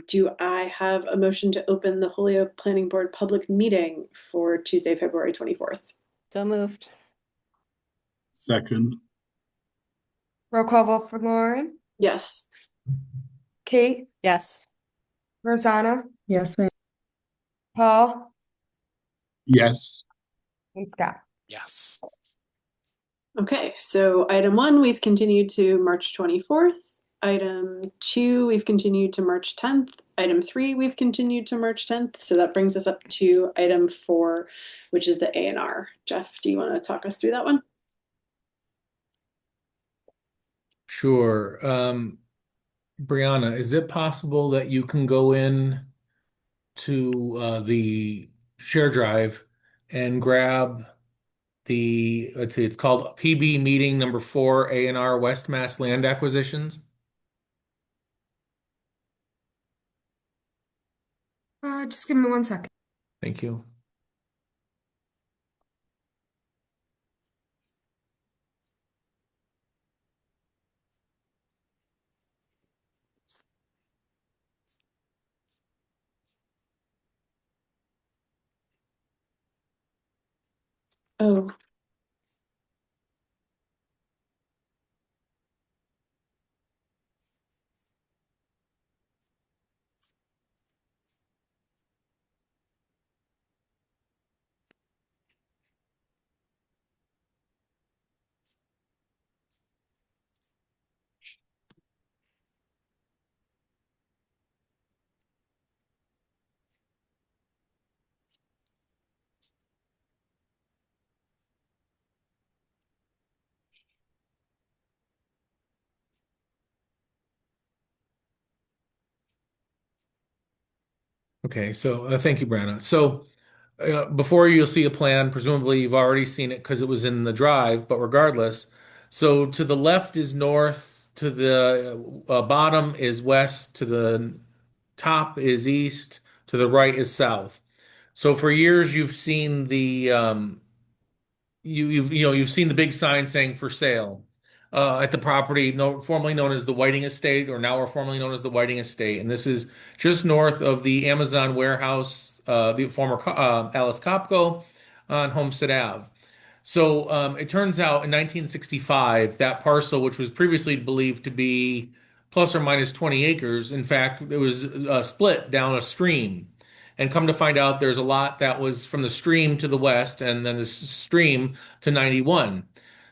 Do I have a motion to open the Holyoke Planning Board public meeting for Tuesday, February 24th? So moved. Second. Roll call vote for Lauren. Yes. Kate, Yes. Rosanna, Yes, ma'am. Paul, Yes. and Scott. Yes. Okay, so item 1, we've continued to March 24th. Item 2, we've continued to March 10th. Item 3, we've continued to March 10th. So that brings us up to item 4, which is the A&R. Jeff, do you want to talk us through that one? Sure. Brianna, is it possible that you can go in to the share drive and grab let's see, it's called PB meeting number 4, A&R West Mass Land Acquisitions? Just give me 1 second. Thank you. Oh, Okay, so thank you, Brianna. So before you'll see a plan, presumably you've already seen it because it was in the drive, but regardless, so to the left is north, to the bottom is west, to the top is east, to the right is south. So for years you've seen the you've seen the big sign saying for sale at the property formerly known as the Whiting Estate, or now formerly known as the Whiting Estate, and this is just north of the Amazon warehouse, the former Alice Copco on Homestead Ave. So it turns out in 1965 that parcel, which was previously believed to be plus or minus 20 acres, in fact it was split down a stream. And come to find out, there's a lot that was from the stream to the west, and then the stream to 91.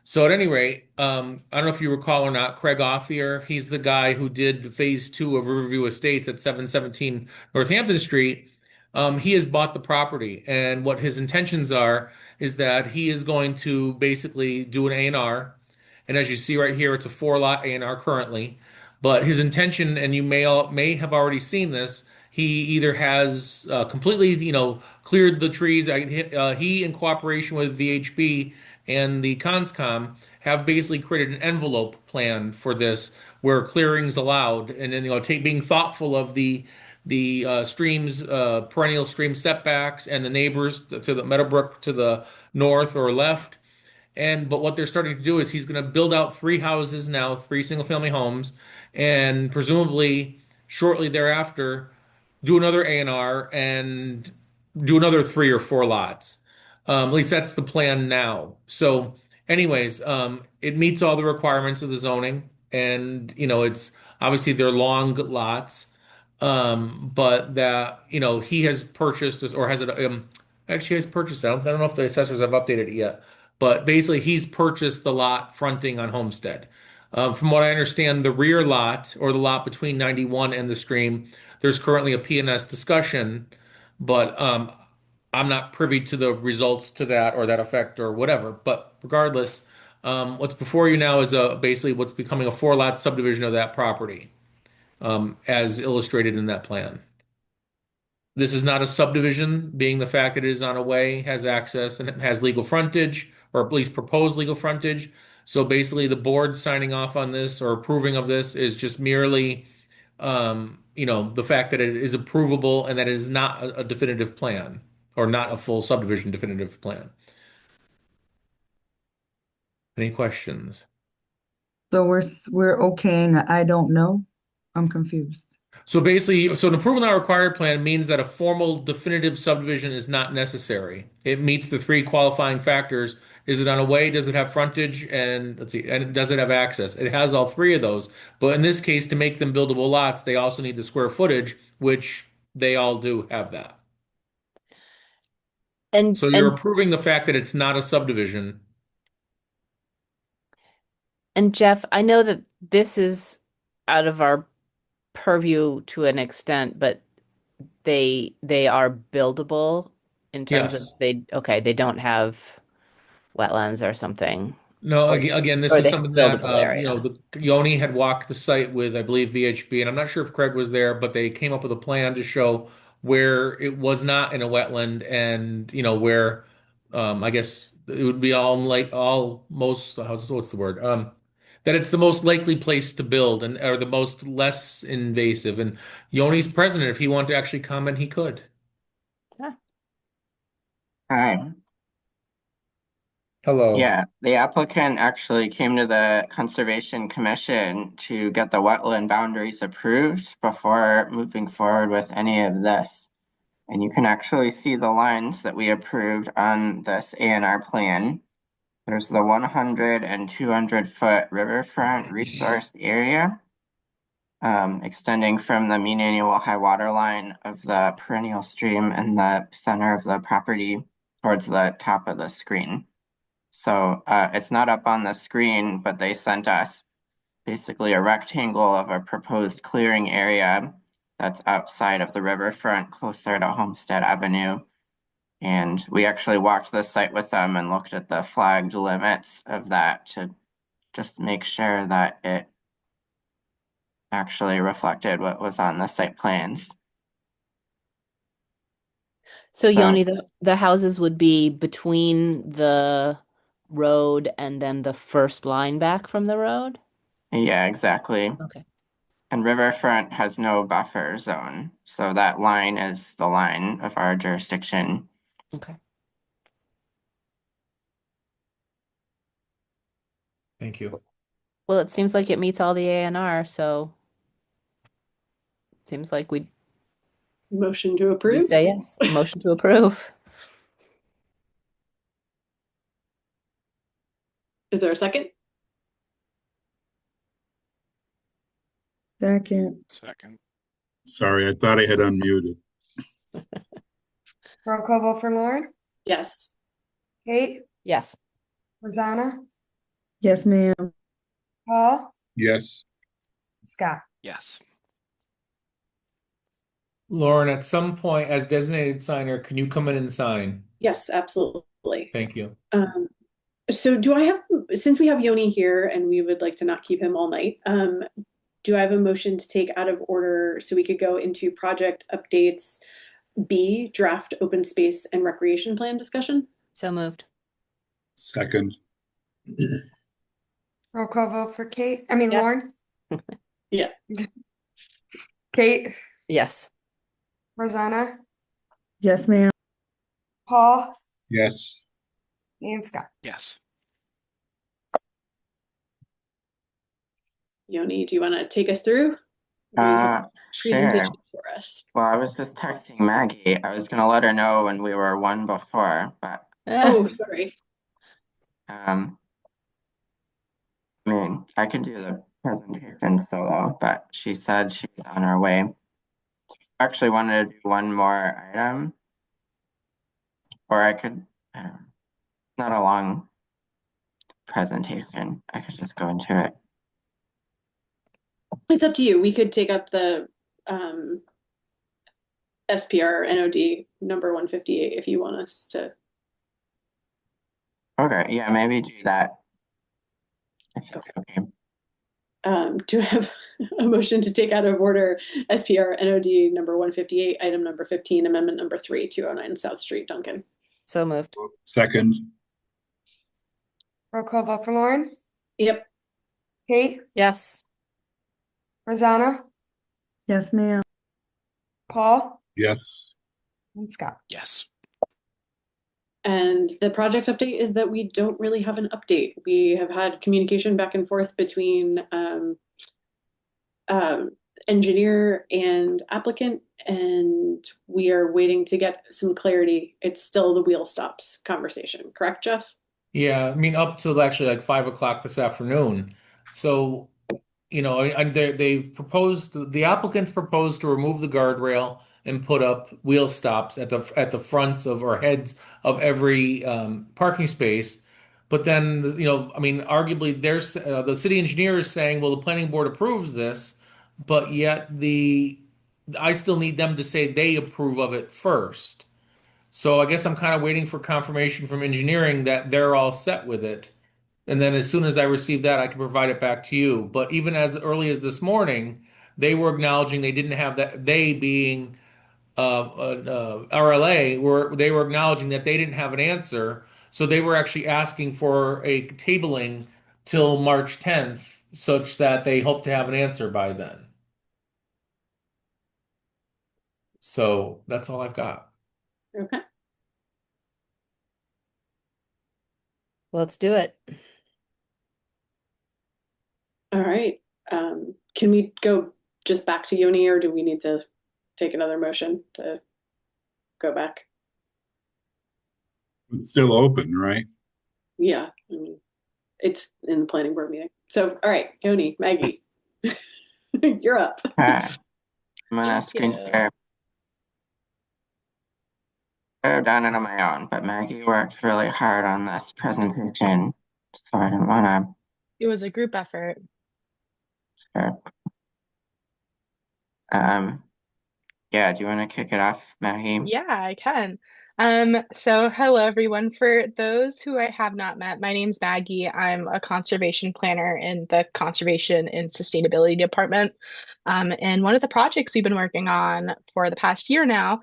So at any rate, I don't know if you recall or not, Craig Othier, he's the guy who did phase 2 of Riverview Estates at 717 Northampton Street. He has bought the property, and what his intentions are is that he is going to basically do an A&R. And as you see right here, it's a 4-lot A&R currently. But his intention, and you may have already seen this, he either has completely, cleared the trees. He, in cooperation with VHB and the Conscom, have basically created an envelope plan for this, where clearing's allowed, and then being thoughtful of the streams, perennial stream setbacks, and the neighbors to the Meadowbrook to the north or left. But what they're starting to do is he's going to build out 3 houses now, 3 single-family homes, and presumably shortly thereafter do another A&R and do another 3 or 4 lots. At least that's the plan now. So, anyways, it meets all the requirements of the zoning, and it's obviously they're long lots, but that he has purchased this, or has it actually has purchased it. I don't know if the assessors have updated it yet, but basically he's purchased the lot fronting on Homestead. From what I understand, the rear lot, or the lot between 91 and the stream, there's currently a P&S discussion, but I'm not privy to the results to that or that effect or whatever. But regardless, what's before you now is basically what's becoming a 4-lot subdivision of that property, as illustrated in that plan. This is not a subdivision, being the fact that it is on a way, has access, and it has legal frontage, or at least proposed legal frontage. So basically, the board signing off on this or approving of this is just merely, the fact that it is approvable and that it is not a definitive plan, or not a full subdivision definitive plan. Any questions? So we're okaying, I don't know. I'm confused. So basically, so an approval not required plan means that a formal definitive subdivision is not necessary. It meets the three qualifying factors. Is it on a way? Does it have frontage? And let's see, and does it have access? It has all three of those. But in this case, to make them buildable lots, they also need the square footage, which they all do have that. And So you're approving the fact that it's not a subdivision. and Jeff, I know that this is out of our purview to an extent, but they are buildable in terms Yes. of they don't have wetlands or something. No, Or- again, this or is they have something that buildable area. the Yoni had walked the site with, I believe, VHB, and I'm not sure if Craig was there, but they came up with a plan to show where it was not in a wetland, and where, I guess it would be what's the word? That it's the most likely place to build and or the most less invasive. And Yoni's president, if he wanted to actually comment, he could. Hi. Hello. Yeah, the applicant actually came to the Conservation Commission to get the wetland boundaries approved before moving forward with any of this. And you can actually see the lines that we approved on this A&R plan. There's the 100 and 200-foot riverfront resource area, extending from the mean annual high water line of the perennial stream in the center of the property towards the top of the screen. So it's not up on the screen, but they sent us basically a rectangle of a proposed clearing area that's outside of the riverfront, closer to Homestead Avenue. And we actually walked the site with them and looked at the flagged limits of that to just make sure that it actually reflected what was on the site plans. So So- Yoni, the houses would be between the road and then the first line back from the road? Yeah, exactly. Okay. And riverfront has no buffer zone, so that line is the line of our jurisdiction. Okay. Thank you. Well, it seems like it meets all the A&R, so seems like we Motion to approve? say yes. Motion to approve. Is there a second? Second. Sorry, I thought I had unmuted. Roll call vote for Lauren? Yes. Kate? Yes. Rosanna? Yes, ma'am. Paul? Yes, Scott? Yes. Lauren, at some point, as designated signer, can you come in and sign? Yes, absolutely. Thank you. So since we have Yoni here and we would like to not keep him all night, do I have a motion to take out of order so we could go into project updates B, draft open space and recreation plan discussion? So moved. second. Roll call vote for Kate? Yeah. Lauren? Yeah. Kate? Yes. Rosanna? Yes, ma'am. Paul? Yes, And Scott? Yes. Yoni, do you want to take us through? Or you have a Sure. presentation for us? Well, I was just texting Maggie. I was gonna let her know when we were one before, but Oh, sorry. I mean, I can do the presentation solo, but she said she's on her way. I actually wanted to do one more item. Or I could, not a long presentation. I could just go into it. It's up to you. We could take up the SPR NOD number 158 if you want us to. Okay, yeah, maybe do that. If it's okay. Do I have a motion to take out of order SPR NOD number 158, item number 15, amendment number 3, 209 South Street, Duncan? So moved. second. Roll call vote for Lauren? Yep. Kate? Yes. Rosanna? Yes, ma'am. Paul? Yes, And Scott? Yes. And the project update is that we don't really have an update. We have had communication back and forth between engineer and applicant, and we are waiting to get some clarity. It's still the wheel stops conversation, correct, Jeff? Yeah, I mean, up till actually like 5 o'clock this afternoon. So, they've proposed, the applicants proposed to remove the guardrail and put up wheel stops at the fronts of or heads of every parking space. But then, I mean, arguably, there's the city engineer is saying, well, the planning board approves this, but yet I still need them to say they approve of it first. So I guess I'm kind of waiting for confirmation from engineering that they're all set with it. And then as soon as I receive that, I can provide it back to you. But even as early as this morning, they were acknowledging they didn't have that, they being RLA, they were acknowledging that they didn't have an answer. So they were actually asking for a tabling till March 10th, such that they hope to have an answer by then. So that's all I've got. Okay. Let's do it. All right. Can we go just back to Yoni, or do we need to take another motion to go back? It's still open, right? Yeah, I mean, it's in the planning board meeting. So, all right, Yoni, Maggie, you're up. I'm gonna Thank screen you. share. Could have done it on my own, but Maggie worked really hard on this presentation, so I didn't want It was a group effort. to. Yeah, do you want to kick it off, Maggie? Yeah, I can. So hello everyone. For those who I have not met, my name's Maggie. I'm a conservation planner in the Conservation and Sustainability Department. And one of the projects we've been working on for the past year now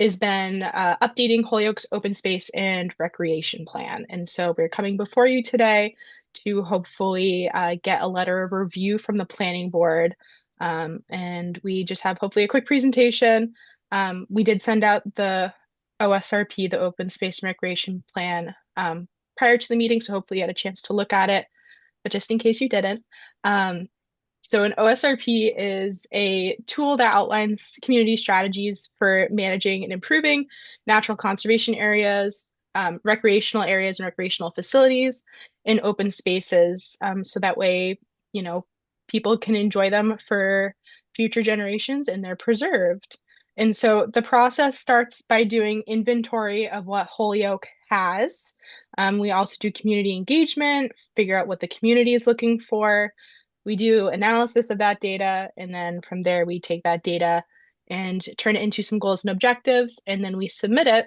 has been updating Holyoke's open space and recreation plan. And so we're coming before you today to hopefully get a letter of review from the planning board. And we just have hopefully a quick presentation. We did send out the OSRP, the Open Space and Recreation Plan, prior to the meeting, so hopefully you had a chance to look at it. But just in case you didn't, so an OSRP is a tool that outlines community strategies for managing and improving natural conservation areas, recreational areas and recreational facilities in open spaces, so that way, people can enjoy them for future generations and they're preserved. And so the process starts by doing inventory of what Holyoke has. We also do community engagement, figure out what the community is looking for. We do analysis of that data, and then from there we take that data and turn it into some goals and objectives, and then we submit it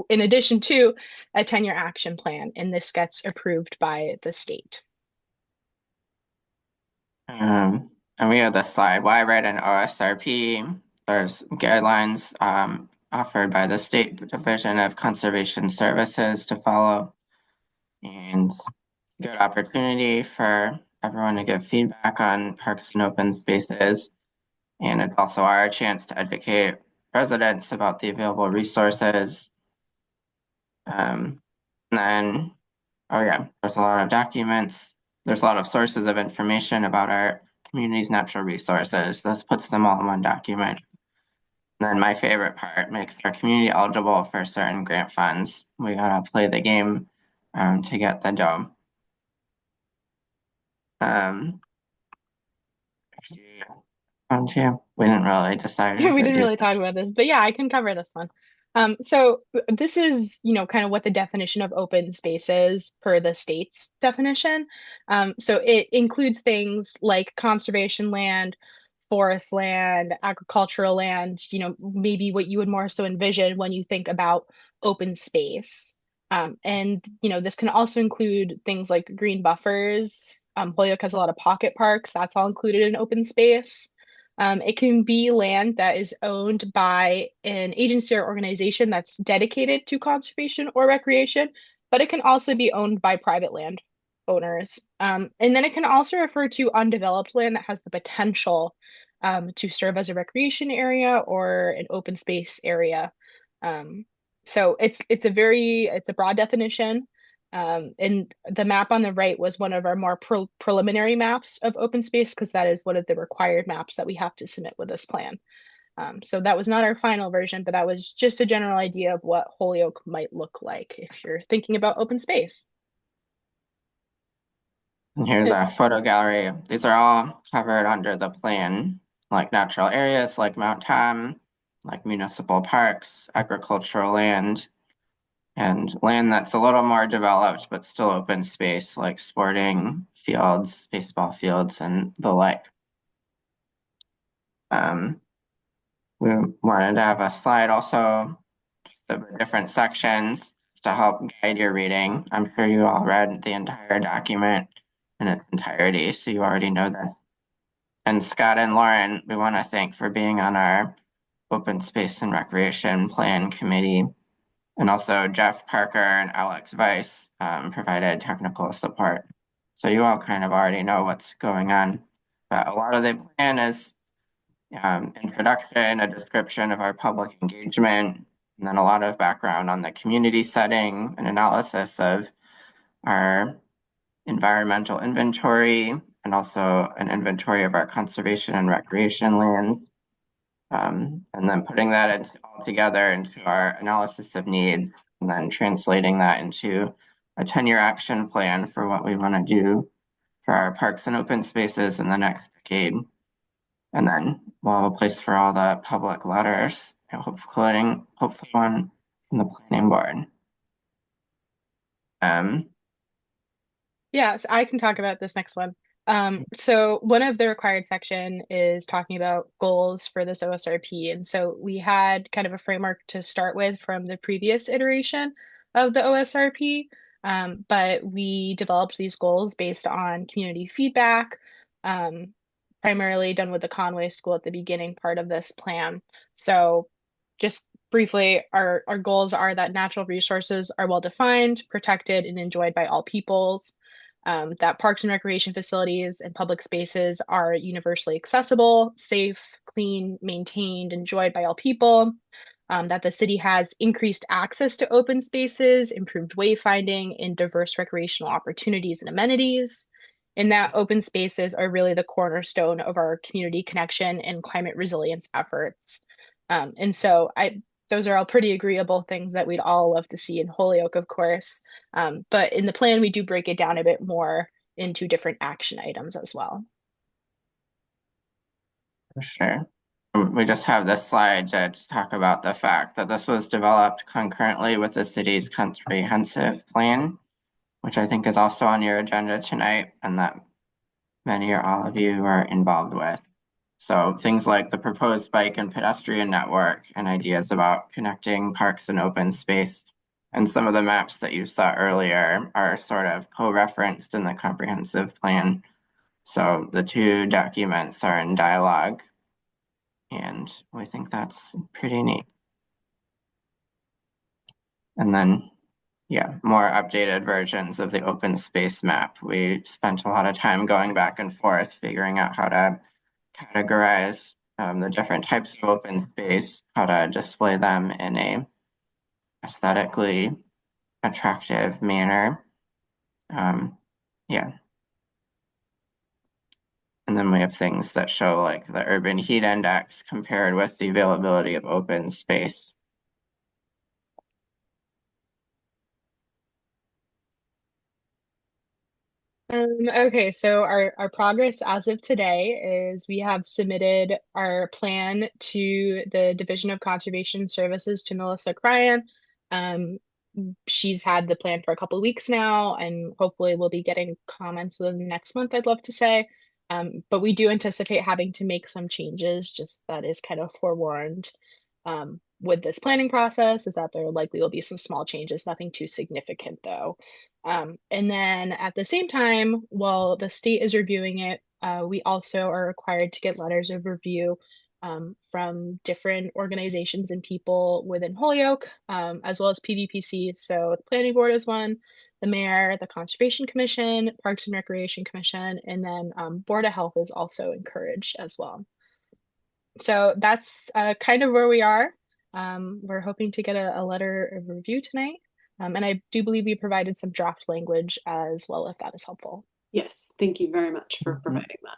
in addition to a 10-year action plan, and this gets approved by the state. And we have the slide. Why write an OSRP? There's guidelines offered by the State Division of Conservation Services to follow, and good opportunity for everyone to give feedback on parks and open spaces. And it's also our chance to educate residents about the available resources. And then, oh yeah, there's a lot of documents. There's a lot of sources of information about our community's natural resources. This puts them all in one document. And then my favorite part, makes our community eligible for certain grant funds. We gotta play the game to get the dough. We didn't really decide. We didn't really talk about this, but yeah, I can cover this one. So this is, kind of what the definition of open space is per the state's definition. So it includes things like conservation land, forest land, agricultural land, maybe what you would more so envision when you think about open space. And, this can also include things like green buffers. Holyoke has a lot of pocket parks. That's all included in open space. It can be land that is owned by an agency or organization that's dedicated to conservation or recreation, but it can also be owned by private land owners. And then it can also refer to undeveloped land that has the potential to serve as a recreation area or an open space area. So it's a broad definition. And the map on the right was one of our more preliminary maps of open space because that is one of the required maps that we have to submit with this plan. So that was not our final version, but that was just a general idea of what Holyoke might look like if you're thinking about open space. And here's a photo gallery. These are all covered under the plan, like natural areas like Mount Tom, like municipal parks, agricultural land, and land that's a little more developed but still open space, like sporting fields, baseball fields, and the like. We wanted to have a slide also of the different sections to help guide your reading. I'm sure you all read the entire document in its entirety, so you already know that. And Scott and Lauren, we want to thank for being on our Open Space and Recreation Plan Committee. And also Jeff Parker and Alex Weiss provided technical support. So you all kind of already know what's going on. But a lot of the plan is introduction, a description of our public engagement, and then a lot of background on the community setting, an analysis of our environmental inventory, and also an inventory of our conservation and recreation lands. And then putting that all together into our analysis of needs, and then translating that into a 10-year action plan for what we want to do for our parks and open spaces in the next decade. And then we'll have a place for all the public letters, including hopefully one from the planning board. Yeah, so I can talk about this next one. So one of the required section is talking about goals for this OSRP. And so we had kind of a framework to start with from the previous iteration of the OSRP. But we developed these goals based on community feedback, primarily done with the Conway School at the beginning part of this plan. So just briefly, our goals are that natural resources are well defined, protected, and enjoyed by all peoples. That parks and recreation facilities and public spaces are universally accessible, safe, clean, maintained, enjoyed by all people. That the city has increased access to open spaces, improved wayfinding, and diverse recreational opportunities and amenities. And that open spaces are really the cornerstone of our community connection and climate resilience efforts. And so those are all pretty agreeable things that we'd all love to see in Holyoke, of course. But in the plan, we do break it down a bit more into different action items as well. For sure. We just have this slide to talk about the fact that this was developed concurrently with the city's comprehensive plan, which I think is also on your agenda tonight, and that many or all of you are involved with. So things like the proposed bike and pedestrian network and ideas about connecting parks and open space. And some of the maps that you saw earlier are sort of co-referenced in the comprehensive plan. So the two documents are in dialogue, and we think that's pretty neat. And then, yeah, more updated versions of the open space map. We spent a lot of time going back and forth, figuring out how to categorize the different types of open space, how to display them in a aesthetically attractive manner. Yeah. And then we have things that show like the urban heat index compared with the availability of open space. Okay, so our progress as of today is we have submitted our plan to the Division of Conservation Services to Melissa Cryan. She's had the plan for a couple of weeks now, and hopefully we'll be getting comments within the next month, I'd love to say. But we do anticipate having to make some changes, just that is kind of forewarned with this planning process, is that there likely will be some small changes, nothing too significant though. And then at the same time, while the state is reviewing it, we also are required to get letters of review from different organizations and people within Holyoke, as well as PVPC. So the Planning Board is one, the Mayor, the Conservation Commission, Parks and Recreation Commission, and then Board of Health is also encouraged as well. So that's kind of where we are. We're hoping to get a letter of review tonight. And I do believe we provided some draft language as well, if that is helpful. Yes, thank you very much for providing that.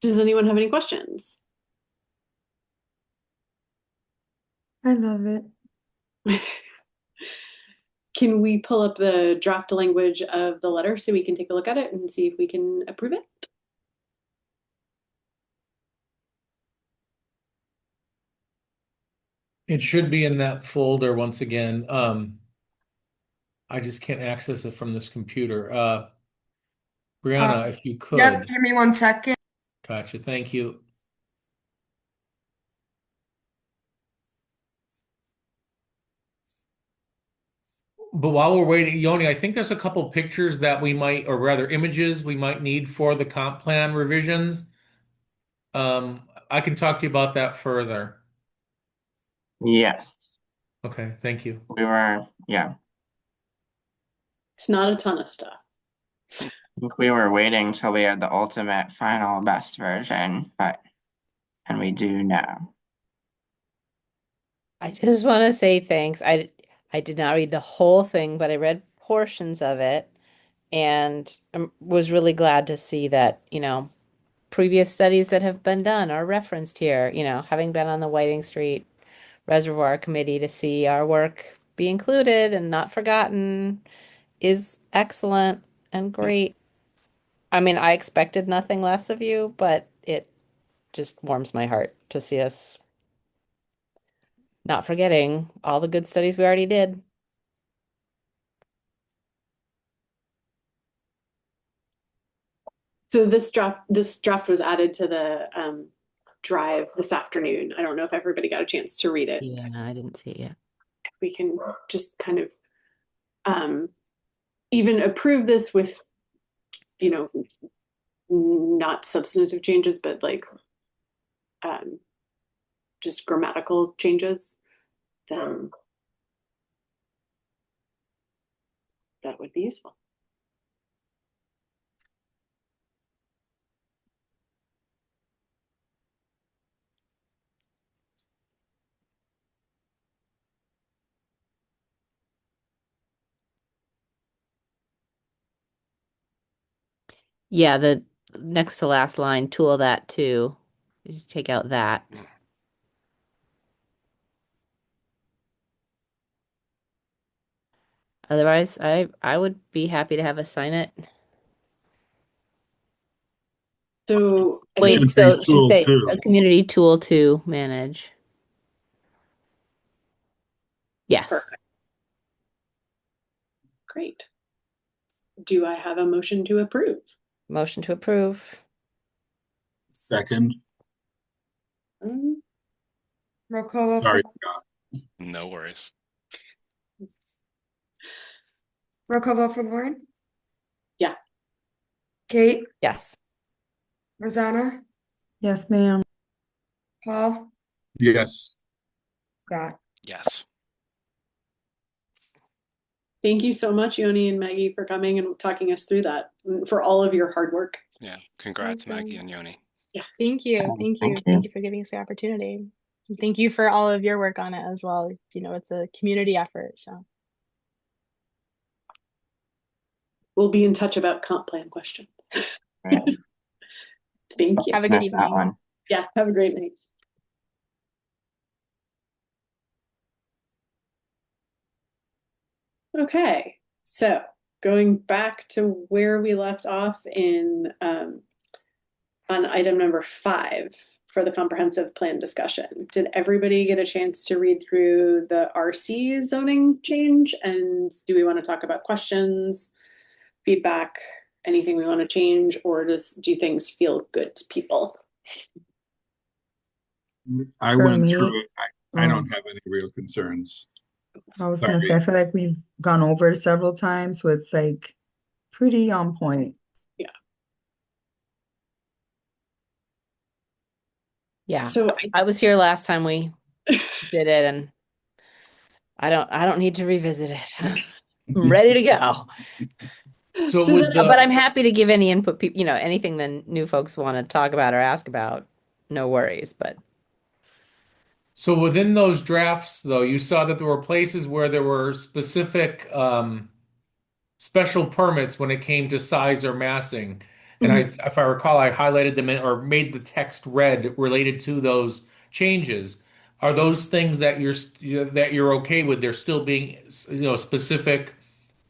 Does anyone have any questions? I love it. Can we pull up the draft language of the letter so we can take a look at it and see if we can approve it? It should be in that folder once again. I just can't access it from this computer. Brianna, if you Yep, could. give me 1 second. Gotcha. Thank you. But while we're waiting, Yoni, I think there's a couple pictures that we might, or rather images we might need for the comp plan revisions. I can talk to you about that further. Yes, Okay, thank you. yeah. It's not a ton of stuff. I think we were waiting till we had the ultimate final best version, and we do now. I just want to say thanks. I did not read the whole thing, but I read portions of it and was really glad to see that, previous studies that have been done are referenced here, having been on the Whiting Street Reservoir Committee to see our work be included and not forgotten is excellent and great. I mean, I expected nothing less of you, but it just warms my heart to see us not forgetting all the good studies we already did. So this draft was added to the drive this afternoon. I don't know if everybody got a chance to read it. Yeah, I didn't see it yet. We can just kind of even approve this with, not substantive changes, but like just grammatical changes, then that would be useful. Yeah, the next to last line, tool that too. You take out that. Otherwise, I would be happy to have us sign it. So I Wait, think Should say so it should tool say two. a community tool to manage. Yes. perfect. Great. Do I have a motion to approve? Motion to approve. Second. Roll call vote Sorry, for, Scott. No worries. roll call vote for Lauren? Yeah. Kate, Yes. Rosanna, Yes, ma'am. Paul, Yes. Scott. Yes. Thank you so much, Yoni and Maggie, for coming and talking us through that, and for all of your hard work. Yeah. Congrats, Awesome. Maggie and Yoni. Thank you. Yeah, Thank you. thank you. Thank you for giving us the opportunity. And thank you for all of your work on it as well. It's a community effort. So We'll be in touch about comp plan questions. Right. Thank you. have a good Missed that evening. one. Yeah, have a great night. Okay, so going back to where we left off in on item number 5 for the comprehensive plan discussion. Did everybody get a chance to read through the RC zoning change? And do we want to talk about questions, feedback, anything we want to change, or do things feel good to people? I For went me, through it. I um, don't have any real concerns. I was gonna say, Sorry. I feel like we've gone over it several times, so it's like pretty on point. Yeah. So I was here last time we did it and I don't need to revisit it. I'm ready to go. So So was then- the But I'm happy to give any input, anything the new folks want to talk about or ask about. No worries, but So within those drafts, though, you saw that there were places where there were specific special permits when it came to size or massing. And if I recall, I highlighted them or made the text red related to those changes. Are those things that you're okay with? They're still being, specific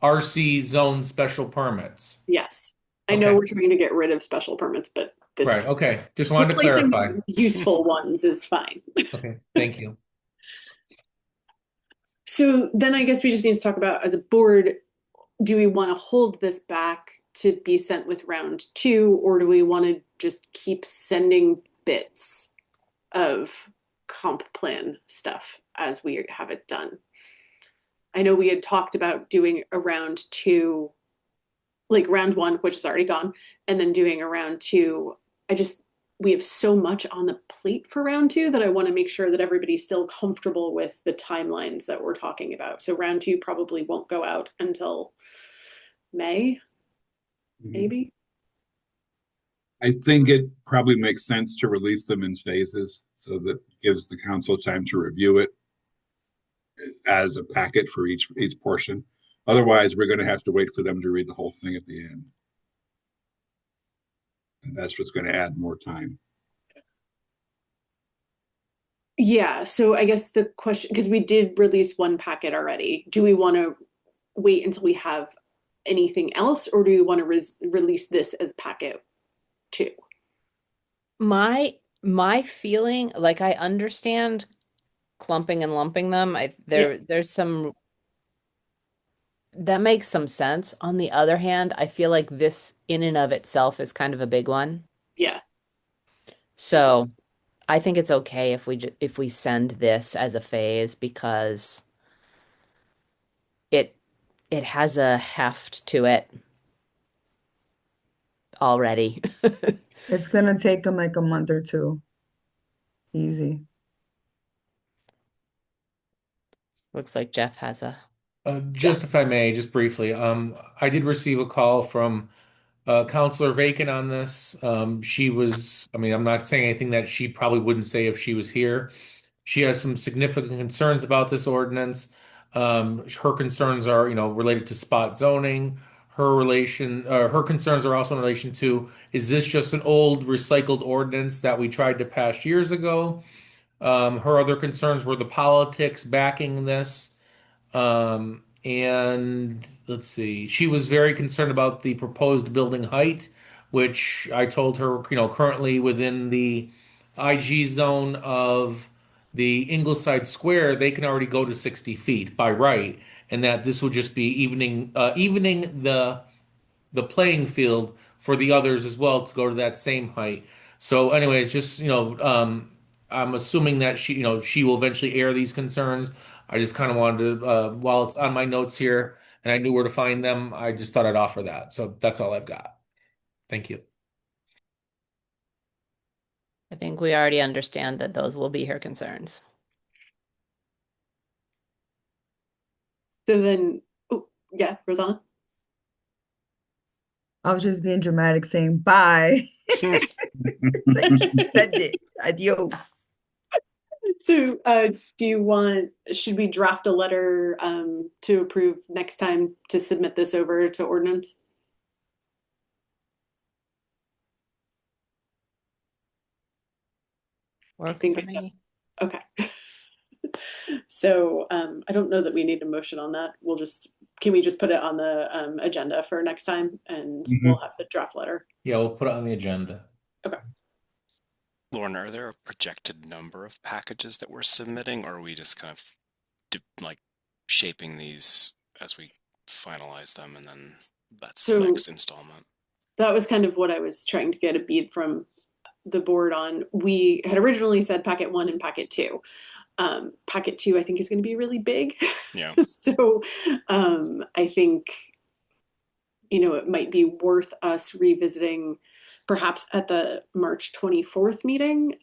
RC zone special permits. Yes. I know Okay. we're trying to get rid of special permits, but Right. this Okay. Just wanted to replacing clarify. the useful ones is fine. Okay. Thank you. So then I guess we just need to talk about, as a board, do we want to hold this back to be sent with round 2, or do we want to just keep sending bits of comp plan stuff as we have it done? I know we had talked about doing a round 2, like round 1, which is already gone, and then doing a round 2. We have so much on the plate for round 2 that I want to make sure that everybody's still comfortable with the timelines that we're talking about. So round 2 probably won't go out until May, maybe. I think it probably makes sense to release them in phases so that gives the council time to review it as a packet for each portion. Otherwise, we're going to have to wait for them to read the whole thing at the end. And that's what's going to add more time. Yeah, so I guess the question, because we did release one packet already, do we want to wait until we have anything else, or do we want to release this as packet 2? My feeling, like, I understand clumping and lumping them. There's some that makes some sense. On the other hand, I feel like this in and of itself is kind of a big one. Yeah. So I think it's okay if we send this as a phase, because it has a heft to it already. It's gonna take them like a month or 2. Easy. Looks like Jeff has a Just if I may, just briefly, I did receive a call from Counselor Vacan on this. I mean, I'm not saying anything that she probably wouldn't say if she was here. She has some significant concerns about this ordinance. Her concerns are, related to spot zoning. Her concerns are also in relation to, is this just an old recycled ordinance that we tried to pass years ago? Her other concerns were the politics backing this. And let's see, she was very concerned about the proposed building height, which I told her, currently within the IG zone of the Ingleside Square, they can already go to 60 feet by right, and that this would just be evening the playing field for the others as well to go to that same height. So, anyways, just I'm assuming that she will eventually air these concerns. I just kind of wanted to, while it's on my notes here, and I knew where to find them, I just thought I'd offer that. So that's all I've got. Thank you. I think we already understand that those will be her concerns. So then, oh, yeah, Rosanna? I was just being dramatic saying bye. Like you said it. Adios. So should we draft a letter to approve next time to submit this over to ordinance? Work think for it's me. Okay. So I don't know that we need a motion on that. Can we just put it on the agenda for next time, and we'll have the draft letter? Yeah, we'll put it on the agenda. Okay. Lauren, are there a projected number of packages that we're submitting, or are we just kind of shaping these as we finalize them, and then that's the next installment? That was kind of what I was trying to get a bead from the board on. We had originally said packet 1 and packet 2. Packet 2, I think, is going to be really big. Yeah. So I think, it might be worth us revisiting, perhaps at the March 24th meeting,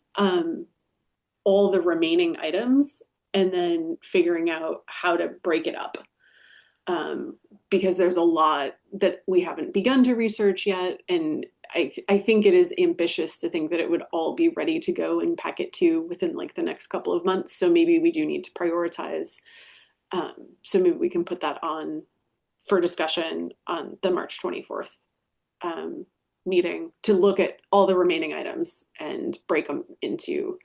all the remaining items, and then figuring out how to break it up. Because there's a lot that we haven't begun to research yet, and I think it is ambitious to think that it would all be ready to go in packet 2 within like the next couple of months. So maybe we do need to prioritize. So maybe we can put that on for discussion on the March 24th meeting to look at all the remaining items and break them into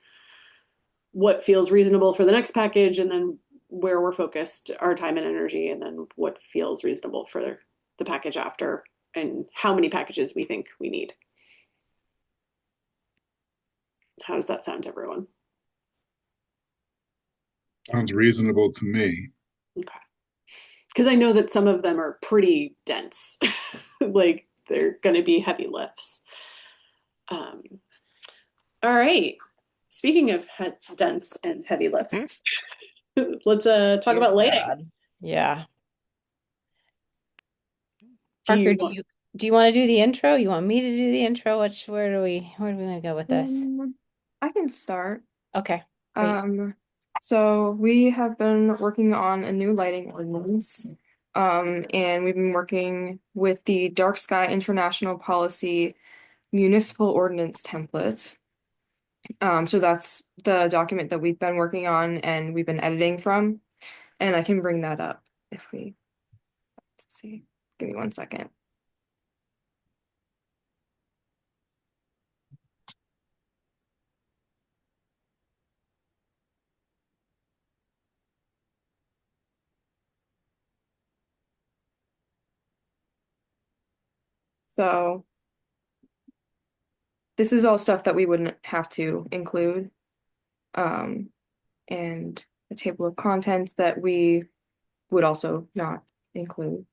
what feels reasonable for the next package, and then where we're focused our time and energy, and then what feels reasonable for the package after, and how many packages we think we need. How does that sound to everyone? Sounds reasonable to me. Okay. Because I know that some of them are pretty dense. Like they're going to be heavy lifts. All right. Speaking of dense and heavy lifts, let's talk about lighting. God. Yeah. Do you Parker, want- do you want to do the intro? You want me to do the intro? Where do we want to go with this? I can start. Okay, great. So we have been working on a new lighting ordinance. And we've been working with the Dark Sky International Policy Municipal Ordinance Template. So that's the document that we've been working on and we've been editing from. And I can bring that up if we let's see. Give me 1 second. So this is all stuff that we wouldn't have to include. And a table of contents that we would also not include.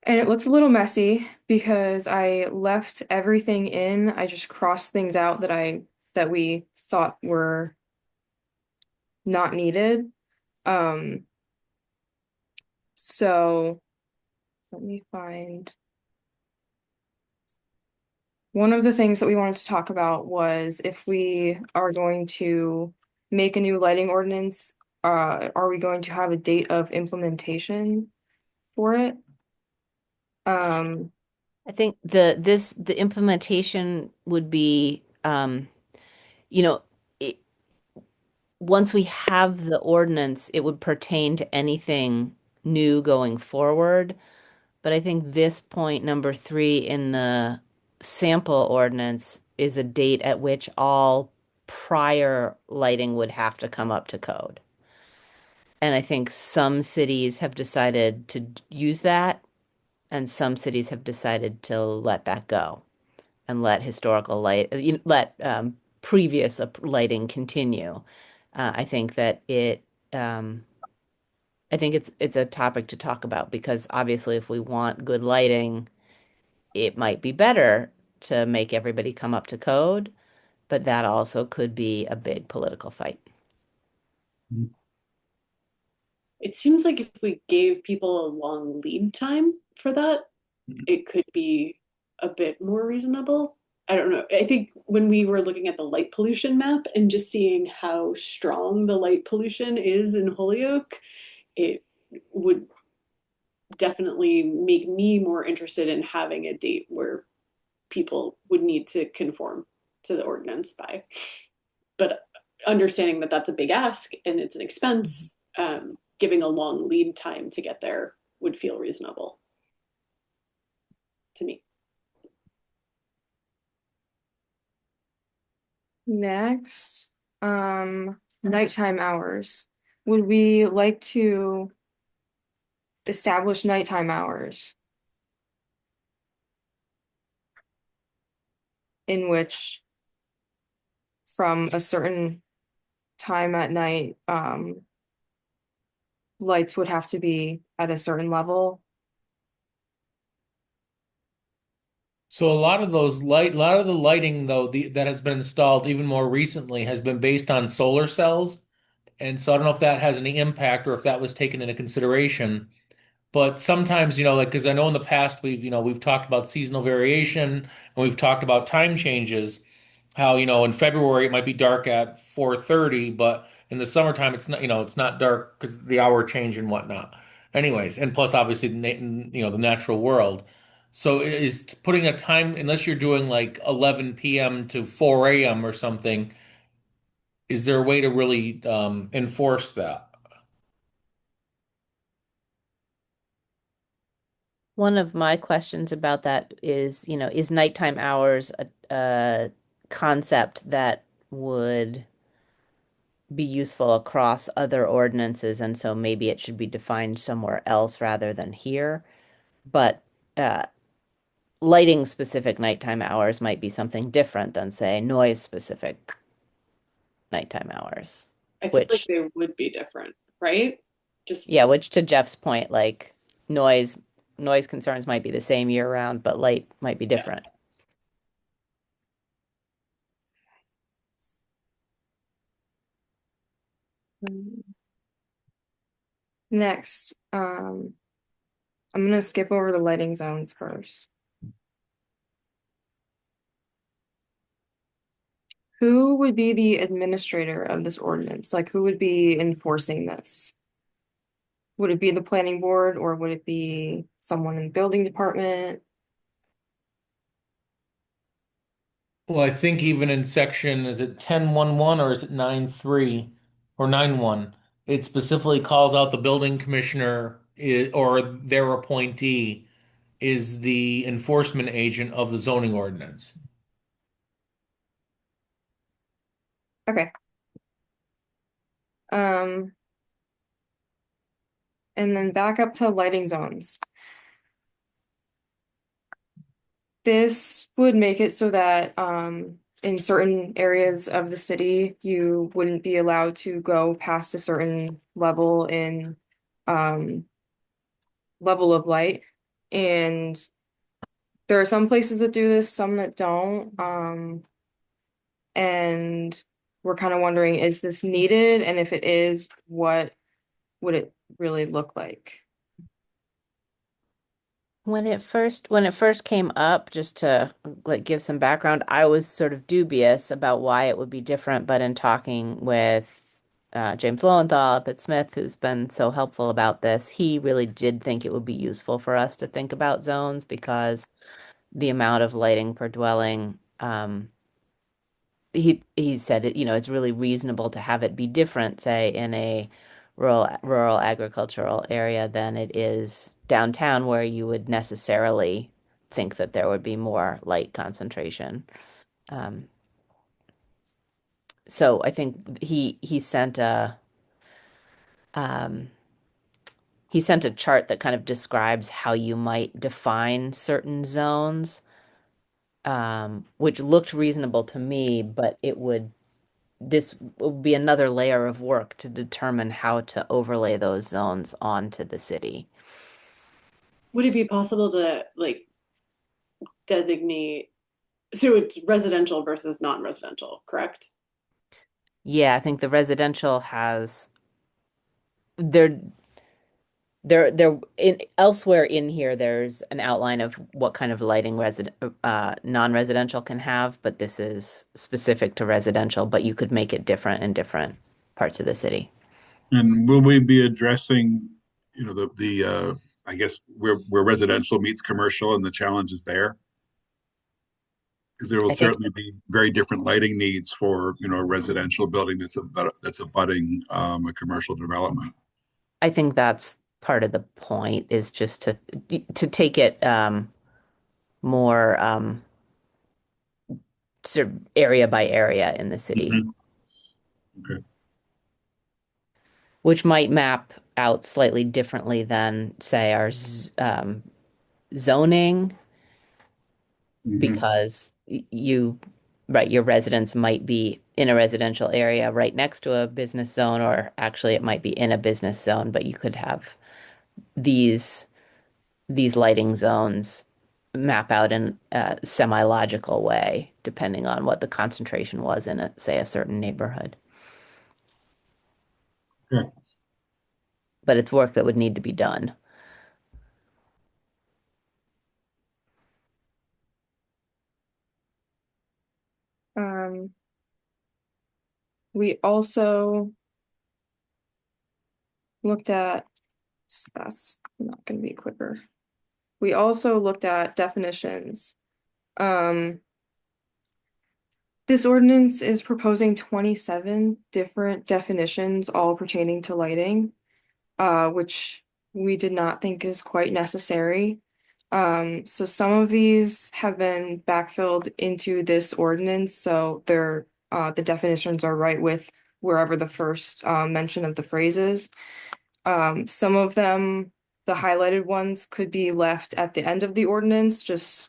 And it looks a little messy because I left everything in. I just crossed things out that we thought were not needed. So let me find. One of the things that we wanted to talk about was if we are going to make a new lighting ordinance, are we going to have a date of implementation for it? I think the implementation would be, once we have the ordinance, it would pertain to anything new going forward. But I think this point, number 3 in the sample ordinance, is a date at which all prior lighting would have to come up to code. And I think some cities have decided to use that, and some cities have decided to let that go and let previous lighting continue. I think that I think it's a topic to talk about because obviously if we want good lighting, it might be better to make everybody come up to code, but that also could be a big political fight. It seems like if we gave people a long lead time for that, it could be a bit more reasonable. I don't know. I think when we were looking at the light pollution map and just seeing how strong the light pollution is in Holyoke, it would definitely make me more interested in having a date where people would need to conform to the ordinance by. But understanding that that's a big ask and it's an expense, giving a long lead time to get there would feel reasonable to me. Next, nighttime hours. Would we like to establish nighttime hours in which from a certain time at night, lights would have to be at a certain level? So a lot of the lighting though that has been installed even more recently has been based on solar cells, and so I don't know if that has any impact or if that was taken into consideration. But sometimes, like because I know in the past we've talked about seasonal variation and we've talked about time changes. How in February it might be dark at 4:30, but in the summertime it's not dark because the hour change and whatnot. Anyways, and plus obviously the natural world. So is putting a time, unless you're doing like 11 p.m. to 4 a.m. or something, is there a way to really enforce that? One of my questions about that is, is nighttime hours a concept that would be useful across other ordinances, and so maybe it should be defined somewhere else rather than here. But uh, lighting specific nighttime hours might be something different than, say, noise specific nighttime hours. I feel like Which, they would be different, right? Just yeah, which to Jeff's point, like noise concerns might be the same year round, but light might be yeah. different. Next, I'm gonna skip over the lighting zones first. Who would be the administrator of this ordinance? Like, who would be enforcing this? Would it be the planning board or would it be someone in the building department? Well, I think even in section, is it 10.11 or is it 9.3 or 9.1? It specifically calls out the building commissioner or their appointee is the enforcement agent of the zoning ordinance. Okay. Um, and then back up to lighting zones. This would make it so that in certain areas of the city, you wouldn't be allowed to go past a certain level in um, level of light. And there are some places that do this, some that don't. And we're kind of wondering, is this needed? And if it is, what would it really look like? When it first came up, just to like give some background, I was sort of dubious about why it would be different, but in talking with James Lowenthal up at Smith, who's been so helpful about this, he really did think it would be useful for us to think about zones because the amount of lighting per dwelling, he said it, it's really reasonable to have it be different, say, in a rural agricultural area than it is downtown, where you would necessarily think that there would be more light concentration. Um, so I think um, he sent a chart that kind of describes how you might define certain zones, which looked reasonable to me, but this will be another layer of work to determine how to overlay those zones onto the city. Would it be possible to like designate, so it's residential versus non-residential, correct? Yeah, I think the residential has there there in elsewhere in here there's an outline of what kind of lighting non-residential can have, but this is specific to residential, but you could make it different in different parts of the city. And will we be addressing, I guess where residential meets commercial and the challenges there? Because there will I think certainly be very different lighting needs for, a residential building that's abutting a commercial development. I think that's part of the point is just to take it more sort of area by area in the city, Mhm. Okay. which might map out slightly differently than, say, our zoning, Mhm. because right, your residents might be in a residential area right next to a business zone, or actually it might be in a business zone, but you could have these lighting zones map out in a semi-logical way, depending on what the concentration was in say, a certain neighborhood. Okay. But it's work that would need to be done. Um, we also looked at, that's not going to be quicker. We also looked at definitions. This ordinance is proposing 27 different definitions, all pertaining to lighting, which we did not think is quite necessary. So some of these have been backfilled into this ordinance, so they're the definitions are right with wherever the first mention of the phrase is. Some of them, the highlighted ones, could be left at the end of the ordinance, just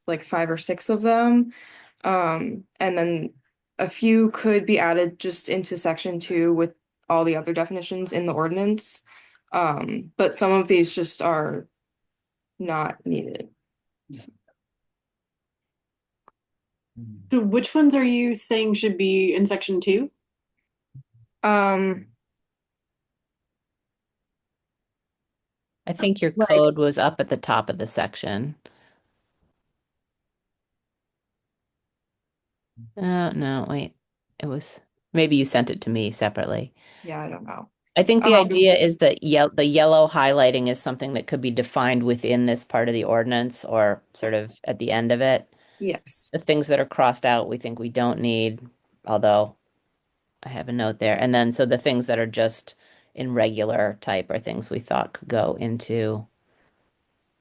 like 5 or 6 of them. And then a few could be added just into section 2 with all the other definitions in the ordinance. But some of these just are not needed. So which ones are you saying should be in section 2? I think your Like- code was up at the top of the section. No, wait. It was, maybe you sent it to me separately. Yeah, I don't know. I think the idea is that the yellow highlighting is something that could be defined within this part of the ordinance or sort of at the end of it. Yes. The things that are crossed out, we think we don't need, although I have a note there. And then, so the things that are just in regular type are things we thought could go into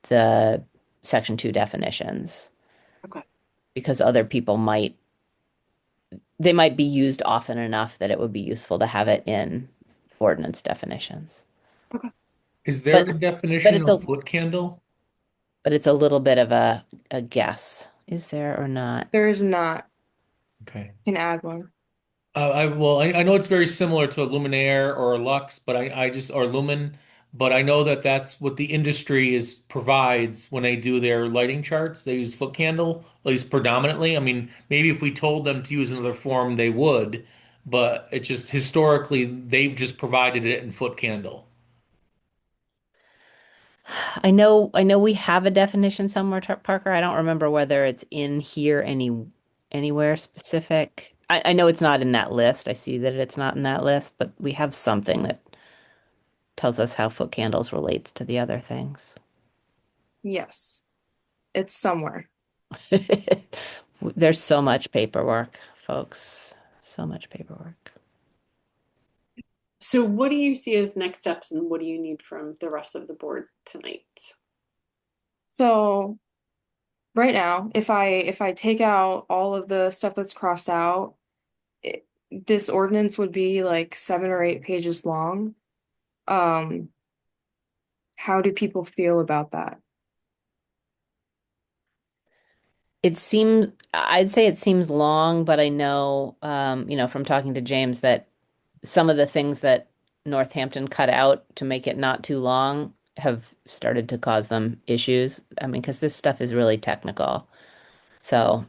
the section 2 definitions. Okay. Because other people they might be used often enough that it would be useful to have it in ordinance definitions. Is there But- a definition it's of a- foot candle? But it's a little bit of a guess. Is there or not? There is not. Okay. Can add one. I know it's very similar to a Luminaire or a Lux, but I just or Lumen, but I know that that's what the industry provides when they do their lighting charts. They use foot candle, at least predominantly. I mean, maybe if we told them to use another form, they would, but it just historically they've just provided it in foot candle. I know we have a definition somewhere, Parker. I don't remember whether it's in here anywhere specific. I know it's not in that list. I see that it's not in that list, but we have something that tells us how foot candles relates to the other things. Yes. It's somewhere. There's so much paperwork, folks. So much paperwork. So what do you see as next steps and what do you need from the rest of the board tonight? So right now, if I take out all of the stuff that's crossed out, this ordinance would be like 7 or 8 pages long. How do people feel about that? I'd say it seems long, but I know, from talking to James that some of the things that Northampton cut out to make it not too long have started to cause them issues. I mean, because this stuff is really technical. So,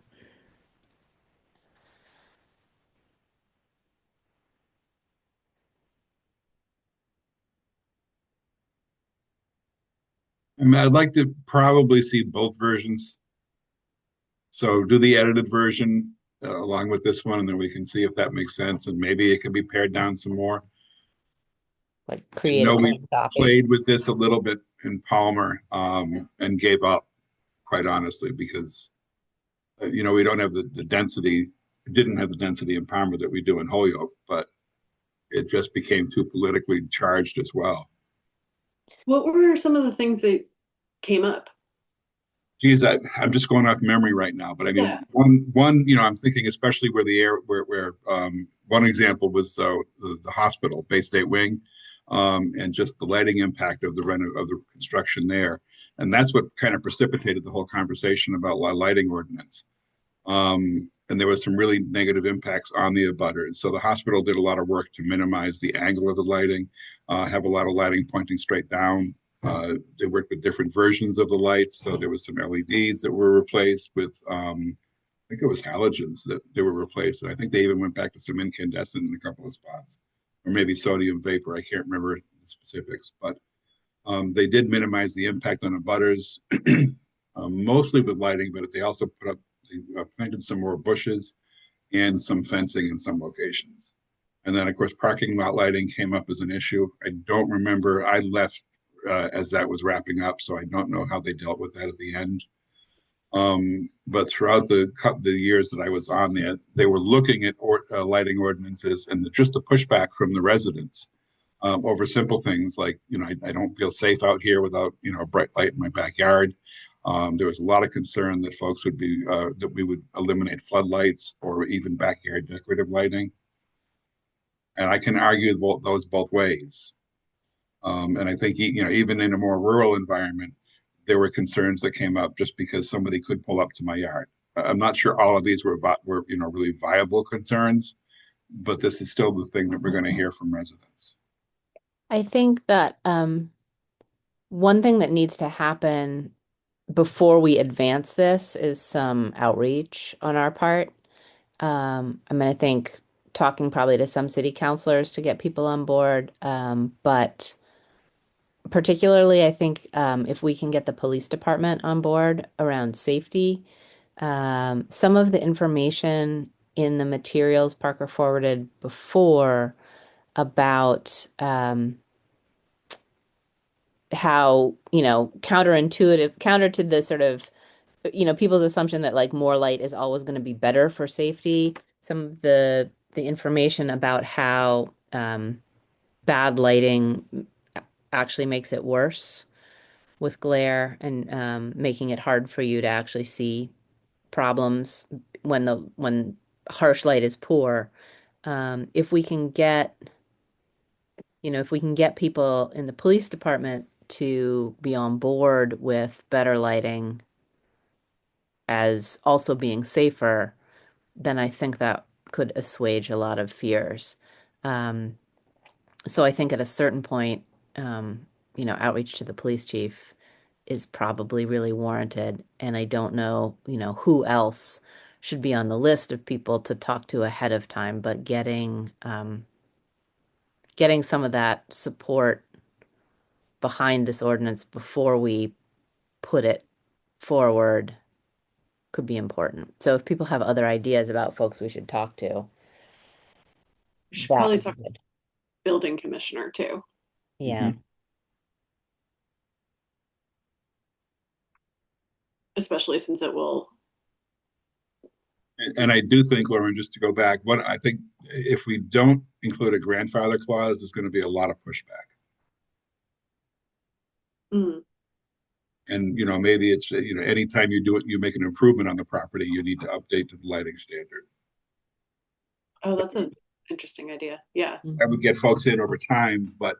I mean, I'd like to probably see both versions. So do the edited version along with this one, and then we can see if that makes sense, and maybe it can be pared down some more. like I create a know we clean copy. played with this a little bit in Palmer and gave up, quite honestly, because we don't have the density, didn't have the density in Palmer that we do in Holyoke, but it just became too politically charged as well. What were some of the things that came up? Geez, I'm just going off memory right now, but I mean, Yeah. one, I'm thinking especially where one example was the hospital, Bay State Wing, and just the lighting impact of the construction there, and that's what kind of precipitated the whole conversation about lighting ordinance. And there was some really negative impacts on the abutters. So the hospital did a lot of work to minimize the angle of the lighting, have a lot of lighting pointing straight down. They worked with different versions of the lights. So there was some LEDs that were replaced with, I think it was halogens that they were replaced. And I think they even went back to some incandescent in a couple of spots, or maybe sodium vapor. I can't remember the specifics, but they did minimize the impact on the abutters, mostly with lighting, but they also planted some more bushes and some fencing in some locations. And then, of course, parking lot lighting came up as an issue. I don't remember. I left as that was wrapping up, so I don't know how they dealt with that at the end. But throughout the years that I was on there, they were looking at lighting ordinances and just the pushback from the residents over simple things like, I don't feel safe out here without, a bright light in my backyard. There was a lot of concern that folks would be that we would eliminate floodlights or even backyard decorative lighting. And I can argue those both ways. And I think, even in a more rural environment, there were concerns that came up just because somebody could pull up to my yard. I'm not sure all of these were really viable concerns, but this is still the thing that we're going to hear from residents. I think that one thing that needs to happen before we advance this is some outreach on our part. I think talking probably to some city councilors to get people on board, but particularly, I think if we can get the police department on board around safety, some of the information in the materials Parker forwarded before about how, counter to the sort of, people's assumption that like more light is always going to be better for safety. Some of the information about how bad lighting actually makes it worse with glare and making it hard for you to actually see problems when harsh light is poor. If we can get, if we can get people in the police department to be on board with better lighting as also being safer, then I think that could assuage a lot of fears. So I think at a certain point, outreach to the police chief is probably really warranted. And I don't know, who else should be on the list of people to talk to ahead of time, but getting some of that support behind this ordinance before we put it forward could be important. So if people have other ideas about folks we should talk to, We should that probably would be talk to good. building commissioner too, Yeah. especially since it will. And I do think, Lauren, just to go back, what I think if we don't include a grandfather clause, there's going to be a lot of pushback. Mm. And maybe it's anytime you do it, you make an improvement on the property, you need to update the lighting standard. Oh, that's an interesting idea. Yeah. That would get folks in over time, but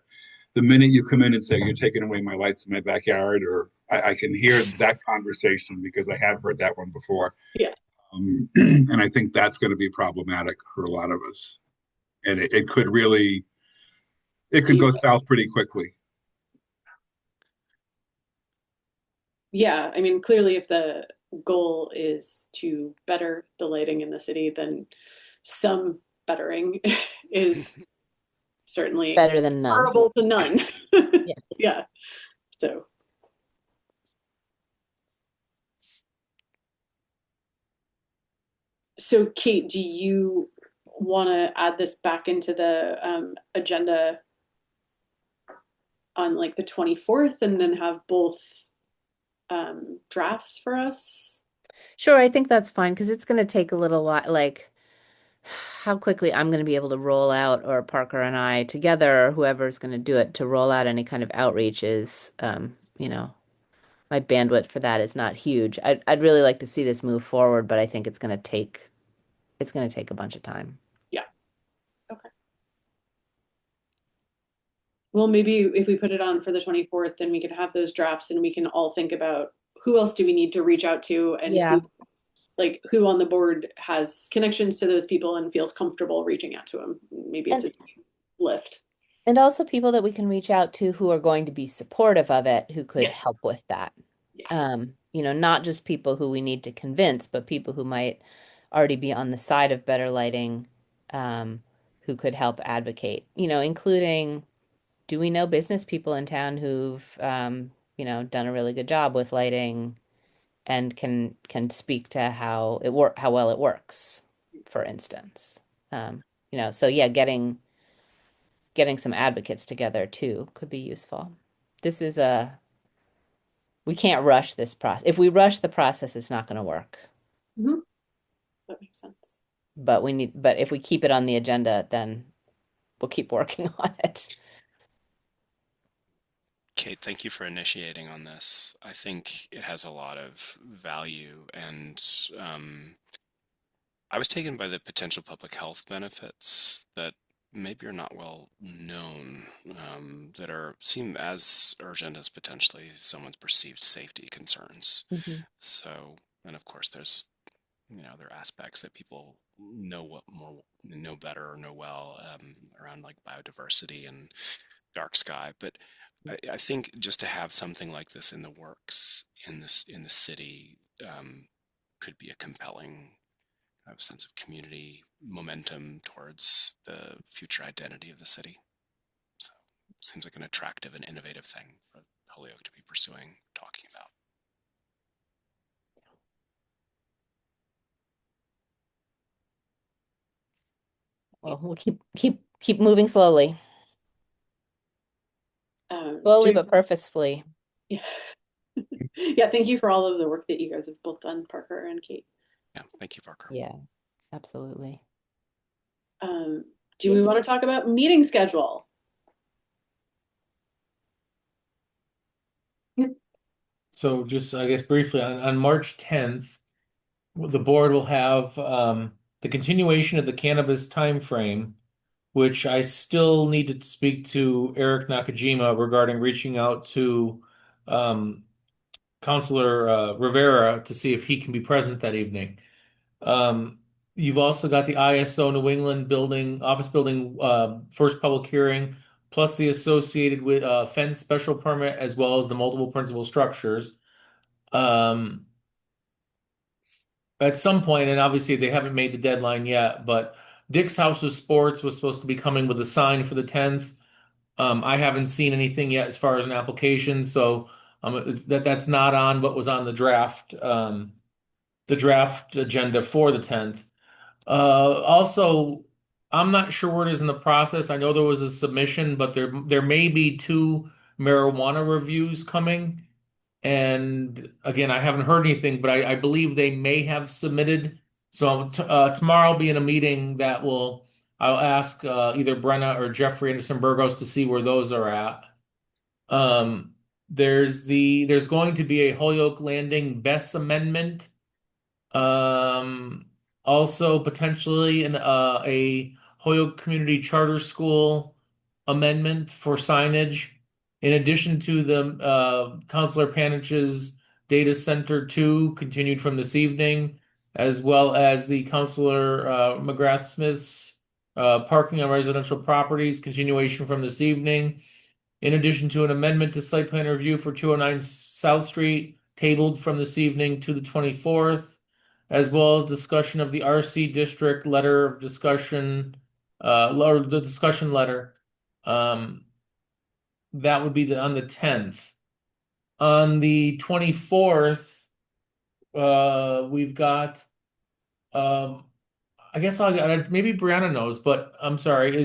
the minute you come in and say you're taking away my lights in my backyard, or I can hear that conversation because I have heard that one before. Yeah. And I think that's going to be problematic for a lot of us, and it could go south pretty quickly. Yeah, I mean, clearly, if the goal is to better the lighting in the city, then some bettering is certainly Better than none. preferable to none. Yeah. Yeah. So Kate, do you want to add this back into the agenda on like the 24th and then have both drafts for us? Sure, I think that's fine because it's going to take a little while. Like, how quickly I'm going to be able to roll out, or Parker and I together, or whoever's going to do it, to roll out any kind of outreach is, my bandwidth for that is not huge. I'd really like to see this move forward, but I think it's going to take a bunch of time. Yeah. Okay. Well, maybe if we put it on for the 24th, then we can have those drafts and we can all think about who else do we need to reach out to, and Yeah. who on the board has connections to those people and feels comfortable reaching out to them. Maybe it's a lift. And also people that we can reach out to who are going to be supportive of it, who could Yes. help with that. Yeah. Not just people who we need to convince, but people who might already be on the side of better lighting, who could help advocate, including, do we know business people in town who've, done a really good job with lighting and can speak to how well it works, for instance. So yeah, getting some advocates together too could be useful. this is we can't rush this process. If we rush the process, it's not going to work. Mhm. That makes sense. But if we keep it on the agenda, then we'll keep working on it. Kate, thank you for initiating on this. I think it has a lot of value, and I was taken by the potential public health benefits that maybe are not well known, that seem as urgent as potentially someone's perceived safety concerns. Mhm. So, and of course, there's there are aspects that people know better or know well, around like biodiversity and dark sky. But I think just to have something like this in the works in the city, could be a compelling sense of community momentum towards the future identity of the city. So it seems like an attractive and innovative thing for Holyoke to be pursuing, talking about. Well, we'll keep moving slowly. Do we- But purposefully. Yeah. Yeah, thank you for all of the work that you guys have both done, Parker and Kate. Yeah, thank you, Parker. Yeah, absolutely. Do we want to talk about meeting schedule? So just, I guess, briefly, on March 10th, the board will have the continuation of the cannabis timeframe, which I still need to speak to Eric Nakajima regarding reaching out to Councilor Rivera to see if he can be present that evening. You've also got the ISO New England office building first public hearing, plus the associated with fence special permit, as well as the multiple principal structures. At some point, and obviously they haven't made the deadline yet, but Dick's House of Sports was supposed to be coming with a sign for the 10th. I haven't seen anything yet as far as an application, so that's not on what was on the draft agenda for the 10th. Also, I'm not sure where it is in the process. I know there was a submission, but there may be 2 marijuana reviews coming. And again, I haven't heard anything, but I believe they may have submitted. So tomorrow I'll be in a meeting that I'll ask either Brenna or Jeffrey Anderson Burgos to see where those are at. There's going to be a Holyoke Landing BES amendment. Also potentially a Holyoke Community Charter School amendment for signage, in addition to the Councilor Panich's Data Center 2 continued from this evening, as well as the Councilor McGrath Smith's parking on residential properties continuation from this evening, in addition to an amendment to site plan review for 209 South Street tabled from this evening to the 24th, as well as discussion of the RC District letter of discussion, the discussion letter. That would be on the 10th. On the 24th, we've got, I guess maybe Brianna knows, but I'm sorry,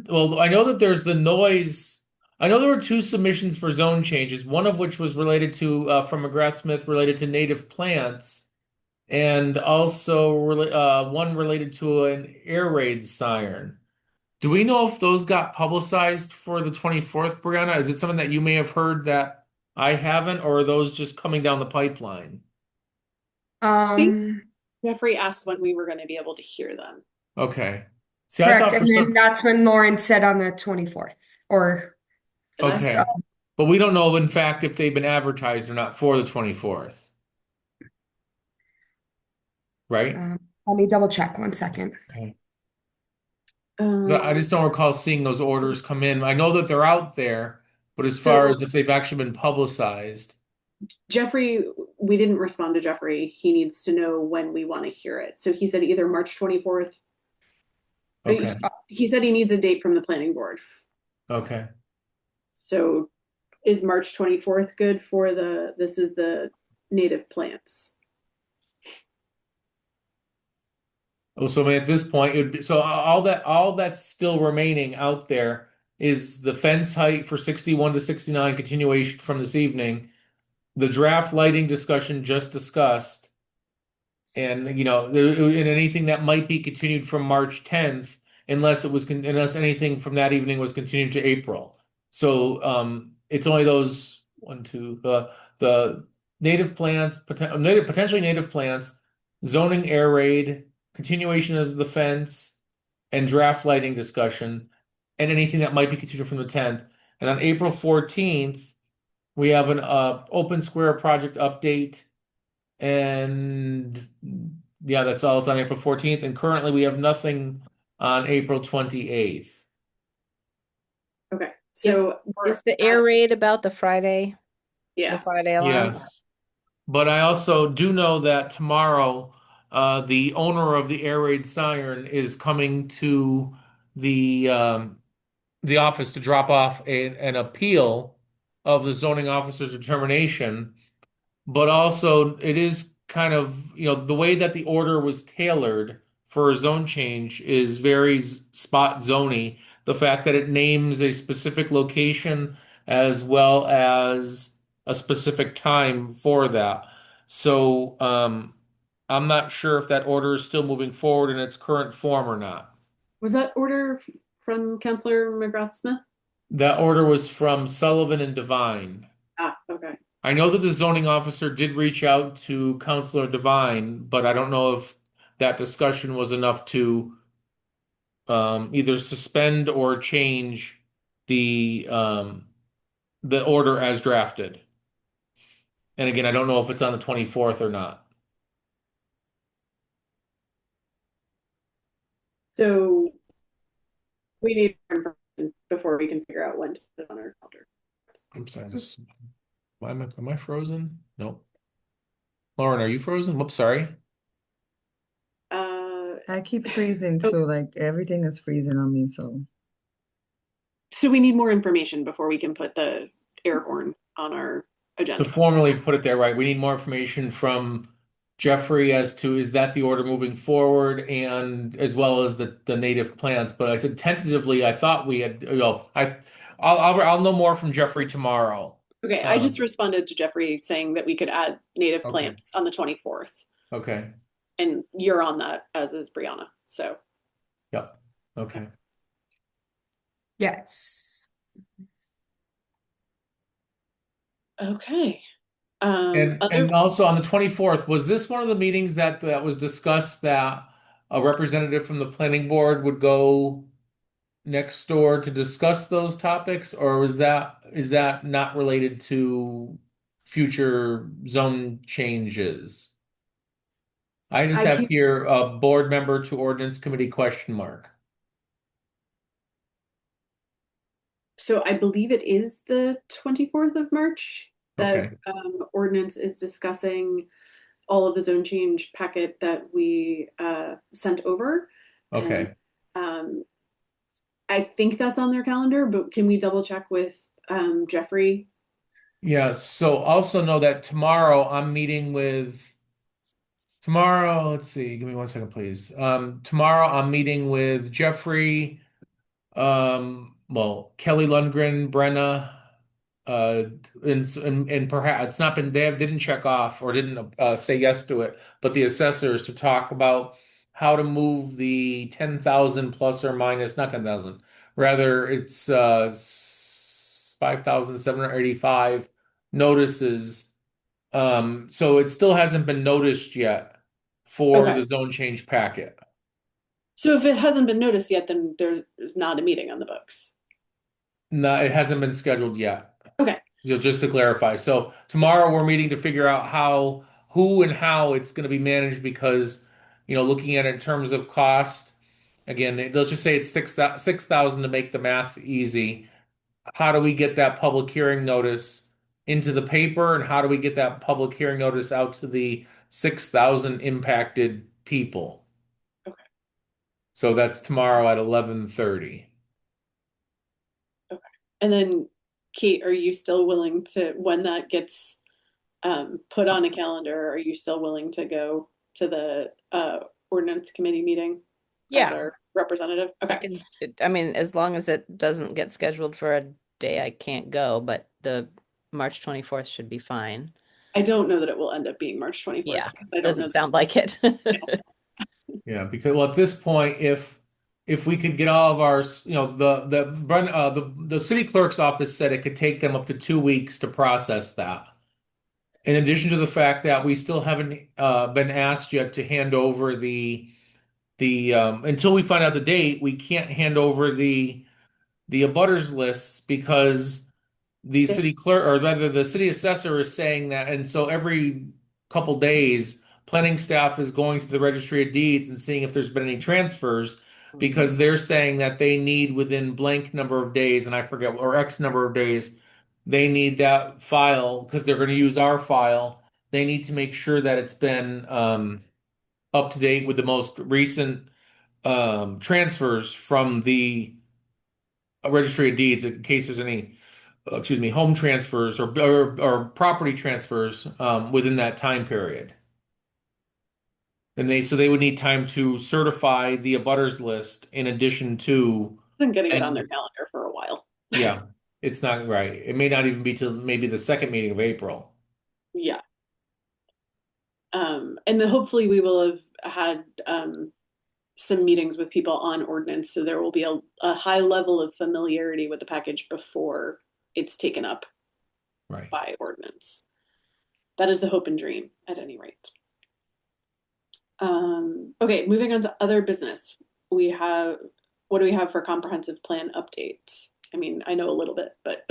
well, I know that there's the noise. I know there were 2 submissions for zone changes, one of which was related to, from McGrath Smith, related to native plants, and also one related to an air raid siren. Do we know if those got publicized for the 24th, Brianna? Is it something that you may have heard that I haven't, or are those just coming down the pipeline? Jeffrey asked when we were going to be able to hear them. Okay. See, I Correct, thought for and then some. that's when Lauren said on the 24th, or Okay. But we don't know, in fact, if they've been advertised or not for the 24th. Right? let me double check 1 second. Okay. I Um, just don't recall seeing those orders come in. I know that they're out there, but as far as if they've actually been publicized. Jeffrey, we didn't respond to Jeffrey. He needs to know when we want to hear it. So he said either March 24th. Okay. He said he needs a date from the planning board. Okay. So is March 24th good for this is the native plants? Oh, so I mean, at this point, it would be, so all that's still remaining out there is the fence height for 61 to 69 continuation from this evening, the draft lighting discussion just discussed, and and anything that might be continued from March 10th, unless anything from that evening was continued to April. So it's only those the native plants, potentially native plants, zoning air raid, continuation of the fence, and draft lighting discussion, and anything that might be continued from the 10th. And on April 14th, we have an open square project update, and yeah, that's all. It's on April 14th, and currently we have nothing on April 28th. Okay, so Is the air raid about the Friday yeah. alarm? Yes. But I also do know that tomorrow, the owner of the air raid siren is coming to the office to drop off an appeal of the zoning officer's determination. But also, it is kind of, the way that the order was tailored for a zone change is very spot zony. The fact that it names a specific location as well as a specific time for that. So, I'm not sure if that order is still moving forward in its current form or not. Was that order from Councilor McGrath-Smith? That order was from Sullivan and Devine. Ah, okay. I know that the zoning officer did reach out to Counselor Devine, but I don't know if that discussion was enough to either suspend or change the order as drafted. And again, I don't know if it's on the 24th or not. So we need information before we can figure out when to put it on our calendar. I'm sorry. Am I frozen? Nope. Lauren, are you frozen? Whoops, sorry. I keep freezing too, like everything is freezing on me, so. So we need more information before we can put the air horn on our agenda. To formally put it there, right, we need more information from Jeffrey as to is that the order moving forward, and as well as the native plants. But I said tentatively, I thought we had, I'll know more from Jeffrey tomorrow. Okay, I just responded to Jeffrey saying that we could add native Okay. plants on the 24th. Okay. And you're on that, as is Brianna. So Yep. Okay. Yes. okay. And also on the 24th, was this one of the meetings that was discussed that a representative from the planning board would go next door to discuss those topics, or is that not related to future zone changes? I just have here a board member to ordinance committee question mark. So I believe it is the 24th of March that Okay. ordinance is discussing all of the zone change packet that we sent over. Okay. And, I think that's on their calendar, but can we double check with Jeffrey? Yeah, so also know that tomorrow I'm meeting with let's see, give me 1 second, please. Tomorrow I'm meeting with Jeffrey, well, Kelly Lundgren, Brenna, and perhaps it's not been, didn't check off or didn't say yes to it, but the assessors to talk about how to move the 10,000 plus or minus, not 10,000, rather it's 5,785 notices. So it still hasn't been noticed yet for Okay. the zone change packet. So if it hasn't been noticed yet, then there's not a meeting on the books. No, it hasn't been scheduled yet. Okay. Just to clarify. So tomorrow we're meeting to figure out who and how it's going to be managed, because, looking at it in terms of cost, again, they'll just say it's 6,000 to make the math easy. How do we get that public hearing notice into the paper, and how do we get that public hearing notice out to the 6,000 impacted people? Okay. So that's tomorrow at 11:30. Okay. And then, Kate, are you still willing to, when that gets put on a calendar, are you still willing to go to the ordinance committee meeting? Yeah. our representative? I Okay. I mean, as long as it doesn't get scheduled for a day I can't go, but the March 24th should be fine. I don't know that it will end up being March 24th Yeah, because I don't doesn't know sound like it. Yeah, because well, at this point, if we could get all of our, the city clerk's office said it could take them up to 2 weeks to process that. In addition to the fact that we still haven't been asked yet to hand over the until we find out the date, we can't hand over the abutters lists because the city clerk, or rather the city assessor, is saying that, and so every couple days, planning staff is going to the registry of deeds and seeing if there's been any transfers because they're saying that they need within blank number of days, and I forget, or X number of days, they need that file because they're going to use our file. They need to make sure that it's been up to date with the most recent transfers from the registry of deeds in case there's any home transfers or property transfers within that time period. And they would need time to certify the abutters list in addition to I'm getting it on their calendar for a while. yeah, it's not right. It may not even be till maybe the second meeting of April. Yeah. And then hopefully we will have had some meetings with people on ordinance, so there will be a high level of familiarity with the package before it's taken up Right. by ordinance. That is the hope and dream, at any rate. Okay, moving on to other business. What do we have for comprehensive plan updates? I mean, I know a little bit, but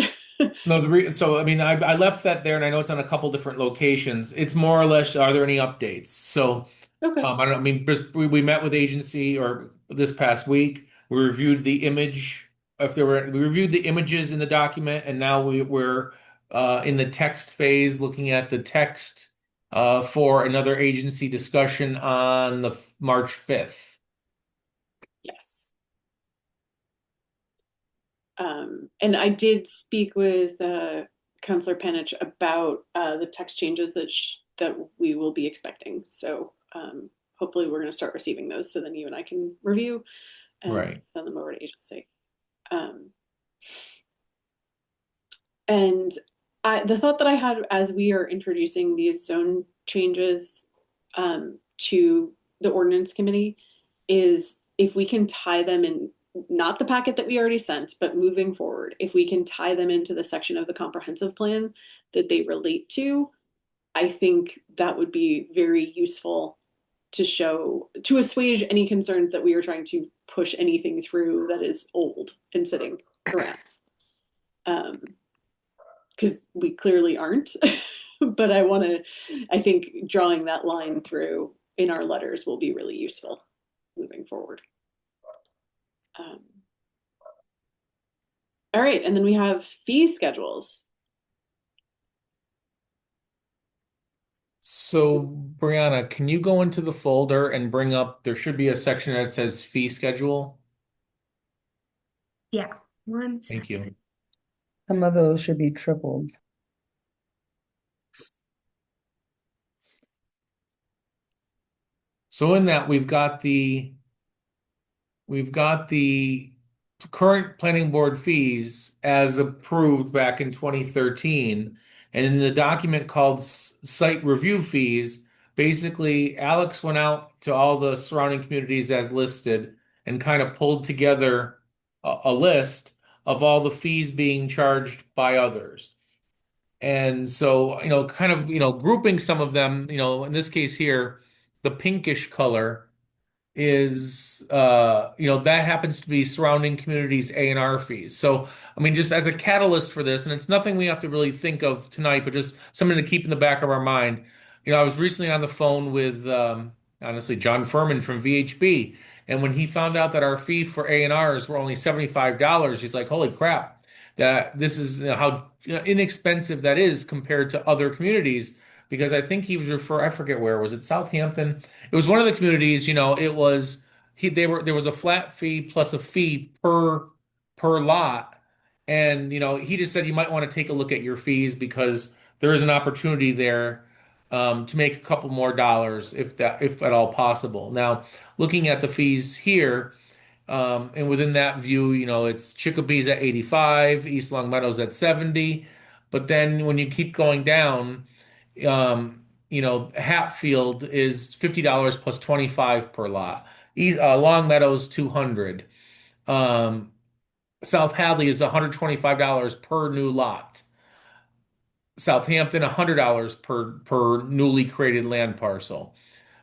No, so I mean, I left that there, and I know it's on a couple different locations. It's more or less, are there any updates? So, okay. I don't know. I mean, we met with agency or this past week. We reviewed the image. We reviewed the images in the document, and now we're in the text phase, looking at the text for another agency discussion on the March 5th. Yes. And I did speak with Councillor Panich about the text changes that we will be expecting. So hopefully we're going to start receiving those, so then you and I can review and Right. send them over to agency. And the thought that I had as we are introducing these zone changes to the ordinance committee is if we can tie them in, not the packet that we already sent, but moving forward, if we can tie them into the section of the comprehensive plan that they relate to, I think that would be very useful to assuage any concerns that we are trying to push anything through that is old and sitting around. Because we clearly aren't, but I think drawing that line through in our letters will be really useful moving forward. All right, and then we have fee schedules. So, Brianna, can you go into the folder and bring up, there should be a section that says fee schedule? Yeah, one Thank you. second. Some of those should be tripled. So in that we've got the current planning board fees as approved back in 2013. And in the document called site review fees, basically Alex went out to all the surrounding communities as listed and kind of pulled together a list of all the fees being charged by others. And so, kind of, grouping some of them, in this case here, the pinkish color is that happens to be surrounding communities A&R fees. So I mean, just as a catalyst for this, and it's nothing we have to really think of tonight, but just something to keep in the back of our mind. I was recently on the phone with honestly John Furman from VHB, and when he found out that our fee for A&Rs were only $75, he's like, holy crap, that this is how inexpensive that is compared to other communities. Because I think he was I forget where, was it Southampton? It was one of the communities, it was there was a flat fee plus a fee per lot. And he just said you might want to take a look at your fees because there is an opportunity there to make a couple more dollars if at all possible. Now, looking at the fees here, and within that view, it's Chicopee's at 85, East Long Meadow's at 70. But then when you keep going down, Hatfield is $50 plus 25 per lot. Long Meadow's 200. South Hadley is $125 per new lot. Southampton, $100 per newly created land parcel.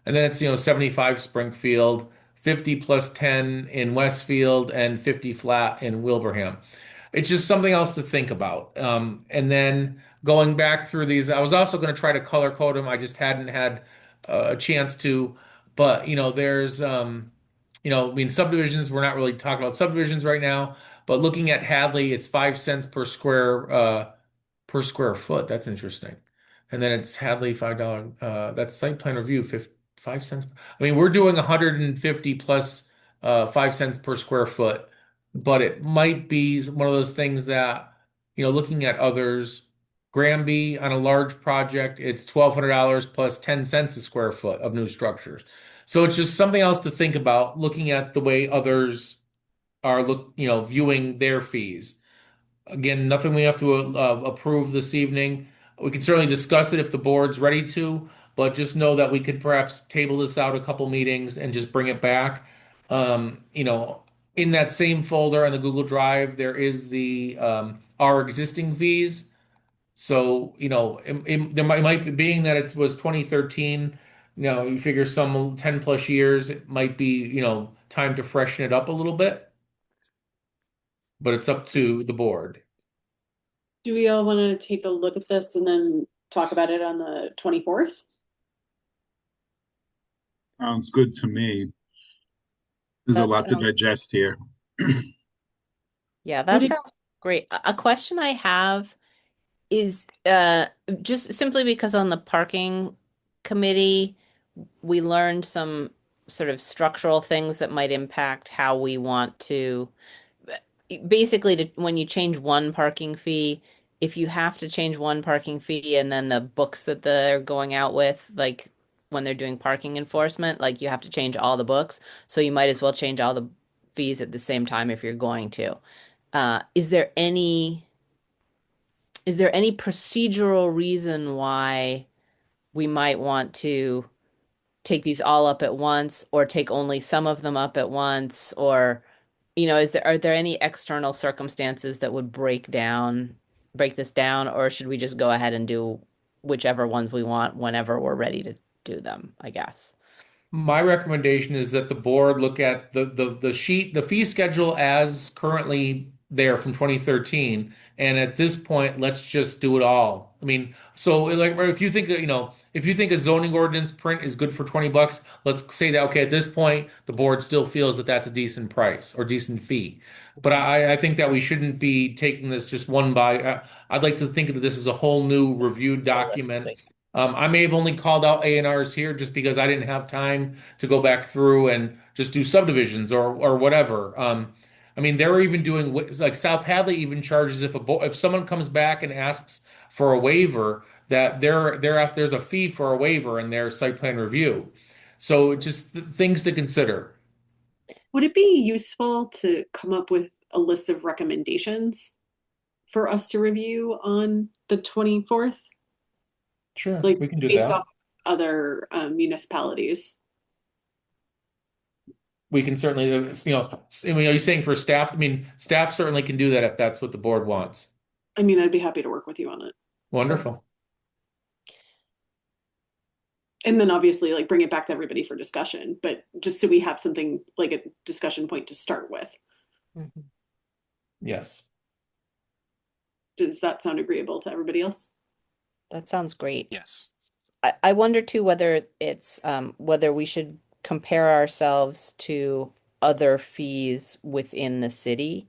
And then it's, 75 Springfield, 50 plus 10 in Westfield, and 50 flat in Wilbraham. It's just something else to think about. And then going back through these, I was also going to try to color code them. I just hadn't had a chance to. But, there's, subdivisions, we're not really talking about subdivisions right now. But looking at Hadley, it's 5 cents per square foot. That's interesting. And then it's Hadley $5. That's site plan review, 5 cents. I mean, we're doing 150 plus 5 cents per square foot, but it might be one of those things that, looking at others, Granby on a large project, it's $1,200 plus 10 cents a square foot of new structures. So it's just something else to think about, looking at the way others are viewing their fees. Again, nothing we have to approve this evening. We can certainly discuss it if the board's ready to, but just know that we could perhaps table this out a couple meetings and just bring it back. In that same folder on the Google Drive, there is the our existing fees. So, there might be, being that it was 2013, you figure some 10 plus years, it might be, time to freshen it up a little bit. But it's up to the board. Do we all want to take a look at this and then talk about it on the 24th? Sounds good to me. There's a lot to digest here. Yeah, that sounds great. A question I have is just simply because on the parking committee, we learned some sort of structural things that might impact how we want to basically when you change one parking fee, if you have to change one parking fee and then the books that they're going out with, like when they're doing parking enforcement, like you have to change all the books. So you might as well change all the fees at the same time if you're going to. Is there any procedural reason why we might want to take these all up at once or take only some of them up at once? Or, are there any external circumstances that would break this down, or should we just go ahead and do whichever ones we want whenever we're ready to do them, I guess? My recommendation is that the board look at the fee schedule as currently there from 2013. And at this point, let's just do it all. I mean, so like if you think, if you think a zoning ordinance print is good for $20, let's say that, okay, at this point, the board still feels that that's a decent price or decent fee. But I think that we shouldn't be taking this just one by, I'd like to think of this as a whole new reviewed document. I may have only called out A&Rs here just because I didn't have time to go back through and just do subdivisions or whatever. I mean, they're even doing, like South Hadley even charges if someone comes back and asks for a waiver, that they're asked, there's a fee for a waiver in their site plan review. So just things to consider. Would it be useful to come up with a list of recommendations for us to review on the 24th? Sure, like we can do based that. off other municipalities. We can certainly, I mean, are you saying for staff? I mean, staff certainly can do that if that's what the board wants. I mean, I'd be happy to work with you on it. Wonderful. And then obviously like bring it back to everybody for discussion, but just so we have something like a discussion point to start with. Mhm. Yes. Does that sound agreeable to everybody else? That sounds great. Yes. I wonder too whether it's whether we should compare ourselves to other fees within the city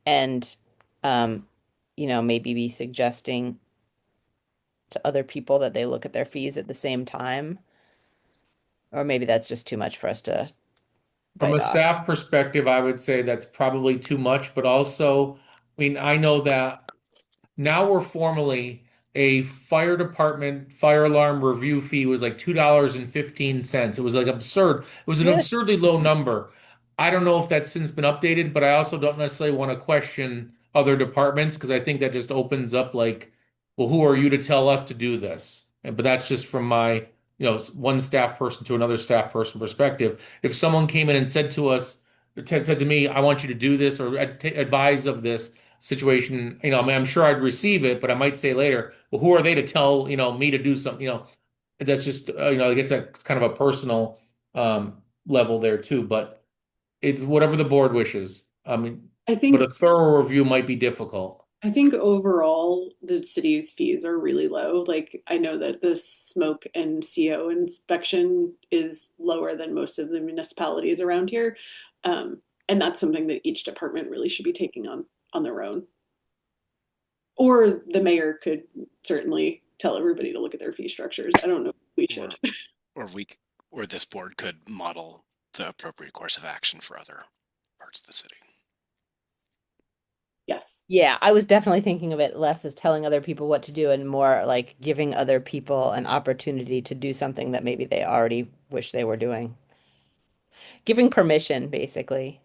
and maybe be suggesting to other people that they look at their fees at the same time. Or maybe that's just too much for us to From bite a off. staff perspective, I would say that's probably too much, but also, I mean, I know that now we're formally a fire department fire alarm review fee was like $2.15. It was like absurd. It was an absurdly low number. I don't know if that's since been updated, but I also don't necessarily want to question other departments because I think that just opens up like, well, who are you to tell us to do this? But that's just from my, one staff person to another staff person perspective. If someone came in and said to us, said to me, I want you to do this or advise of this situation, I mean, I'm sure I'd receive it, but I might say later, well, who are they to tell, me to do something, that's just, I guess that's kind of a personal level there too, but whatever the board wishes. I mean, I think but a thorough review might be difficult. I think overall the city's fees are really low. Like I know that the smoke and CO inspection is lower than most of the municipalities around here. And that's something that each department really should be taking on their own. Or the mayor could certainly tell everybody to look at their fee structures. I don't know if we should. Or this board could model the appropriate course of action for other parts of the city. Yes. Yeah, I was definitely thinking of it less as telling other people what to do and more like giving other people an opportunity to do something that maybe they already wish they were doing. Giving permission, basically.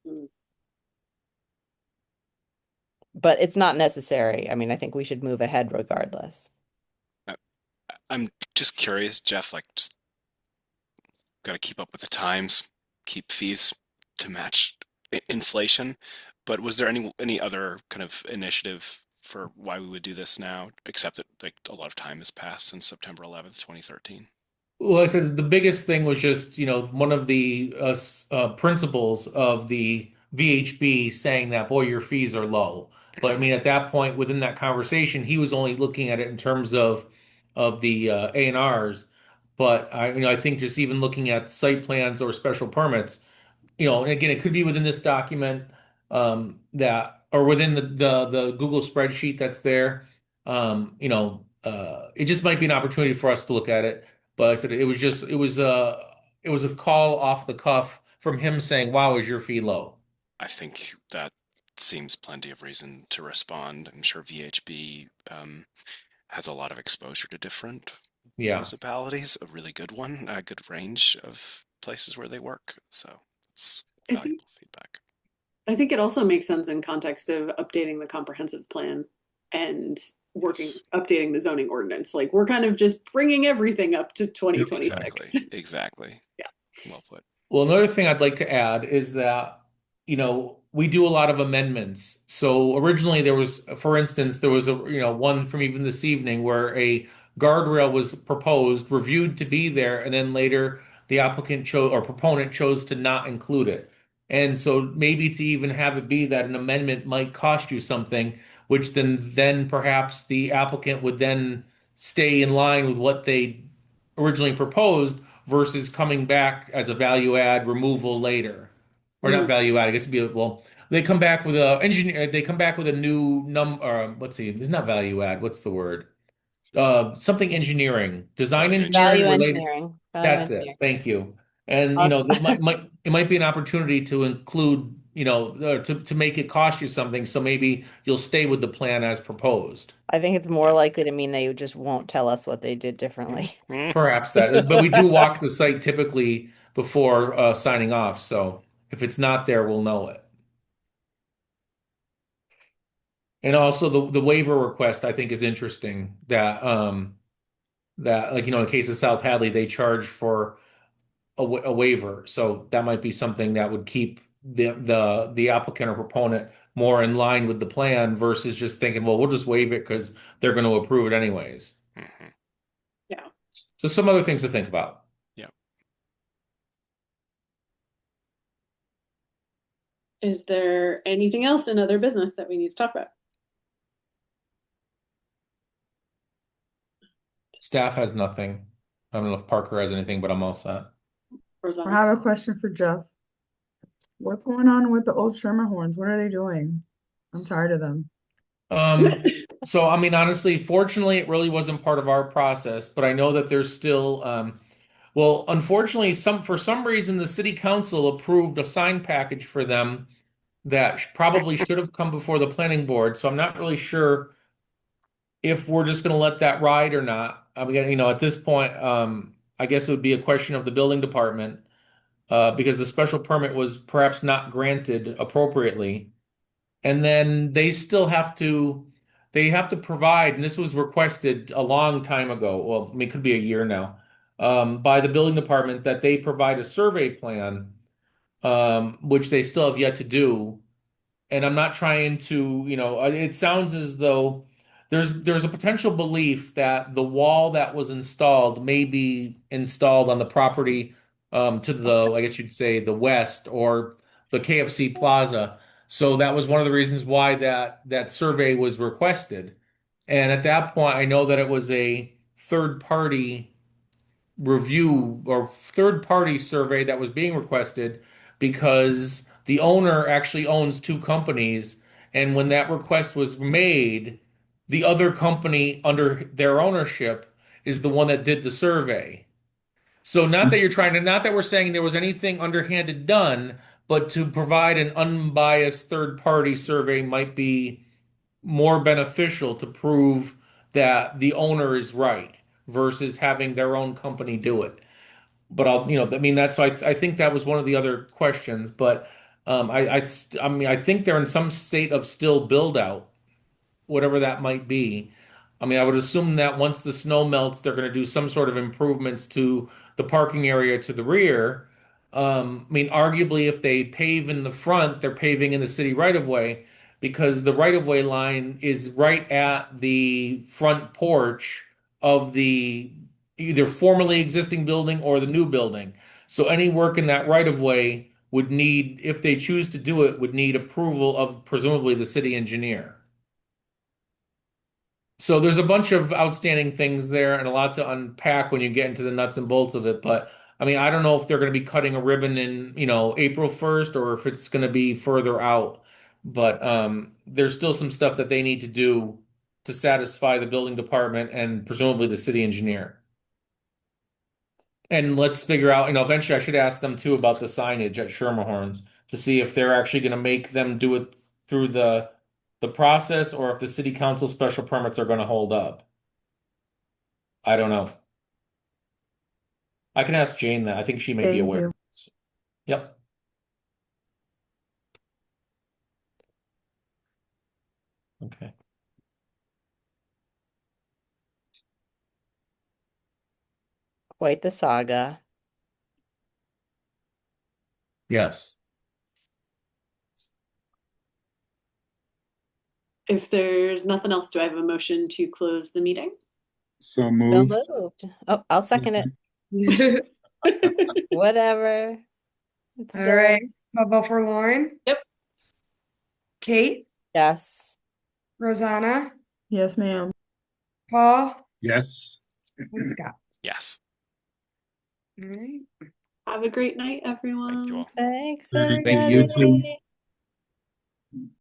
Mm. But it's not necessary. I mean, I think we should move ahead regardless. I'm just curious, Jeff, like just got to keep up with the times, keep fees to match inflation. But was there any other kind of initiative for why we would do this now, except that like a lot of time has passed since September 11th, 2013? Well, I said the biggest thing was just, one of the principles of the VHB saying that, boy, your fees are low. But I mean, at that point, within that conversation, he was only looking at it in terms of the A&Rs. But I think just even looking at site plans or special permits, and again, it could be within this document that, or within the Google spreadsheet that's there. It just might be an opportunity for us to look at it. But I said it was a call off the cuff from him saying, "Wow, is your fee low?" I think that seems plenty of reason to respond. I'm sure VHB has a lot of exposure to different municipalities, a really good one, a good range of places where they work. So it's valuable feedback. I think it also makes sense in context of updating the comprehensive plan and updating the zoning ordinance. Like we're kind of just bringing everything up to 2026. Exactly. Yeah. Well put. Well, another thing I'd like to add is that, we do a lot of amendments. So originally there was, for instance, there was one from even this evening where a guardrail was proposed, reviewed to be there, and then later the applicant chose or proponent chose to not include it. And so maybe to even have it be that an amendment might cost you something, which then perhaps the applicant would then stay in line with what they originally proposed versus coming back as a value add removal later. Or not value add, I guess it'd be, well, they come back with they come back with a new let's see, it's not value add, what's the word? Something engineering, design engineering Value related. engineering. That's it. Thank you. And it might be an opportunity to include, to make it cost you something, so maybe you'll stay with the plan as proposed. I think it's more likely to mean they just won't tell us what they did differently. Perhaps that, but we do walk the site typically before signing off, so if it's not there, we'll know it. And also the waiver request I think is interesting that like in the case of South Hadley they charge for a waiver, so that might be something that would keep the applicant or proponent more in line with the plan versus just thinking, well, we'll just waive it because they're going to approve it anyways. Mm-hmm. Yeah. So some other things to think about. Yeah. Is there anything else in other business that we need to talk about? Staff has nothing. I don't know if Parker has anything, but I'm all set. I have a question for Jeff. What's going on with the old Schermerhorns? What are they doing? I'm tired of them. So I mean, honestly, fortunately, it really wasn't part of our process, but I know that there's still, well, unfortunately, for some reason, the city council approved a sign package for them that probably should have come before the planning board. So I'm not really sure if we're just going to let that ride or not. I mean, at this point, I guess it would be a question of the building department, because the special permit was perhaps not granted appropriately. And then they have to provide, and this was requested a long time ago. Well, I mean, it could be a year now, by the building department that they provide a survey plan, which they still have yet to do. And I'm not trying to, it sounds as though there's a potential belief that the wall that was installed may be installed on the property, to the, I guess you'd say, the west, or the KFC Plaza. So that was one of the reasons why that survey was requested. And at that point, I know that it was a third party review or third party survey that was being requested, because the owner actually owns two companies. And when that request was made, the other company under their ownership is the one that did the survey. So not that we're saying there was anything underhanded done, but to provide an unbiased third party survey might be more beneficial to prove that the owner is right versus having their own company do it. But I mean, I think that was one of the other questions. But I mean, I think they're in some state of still build out, whatever that might be. I mean, I would assume that once the snow melts, they're going to do some sort of improvements to the parking area to the rear. I mean, arguably, if they pave in the front, they're paving in the city right of way, because the right of way line is right at the front porch of the either formerly existing building or the new building. So any work in that right of way would need, if they choose to do it, would need approval of presumably the city engineer. So there's a bunch of outstanding things there and a lot to unpack when you get into the nuts and bolts of it. But I mean, I don't know if they're going to be cutting a ribbon in, April 1st, or if it's going to be further out. But there's still some stuff that they need to do to satisfy the building department and presumably the city engineer. And let's figure out, eventually I should ask them too about the signage at Schermerhorn's to see if they're actually going to make them do it through the process, or if the city council special permits are going to hold up. I don't know. I can ask Jane that. I think she may be Thank aware. you. Yep. Okay. Quite the saga. Yes. If there's nothing else, do I have a motion to close the meeting? So So moved. moved. Oh, I'll second it. Whatever. It's All done. right. I'll vote for Lauren. Yep. Kate, Yes. Rosanna, Yes, ma'am. Paul, Yes. and Scott. Yes. All right. Have a great night, Thank you everyone. all. Thanks, Thank you. everybody.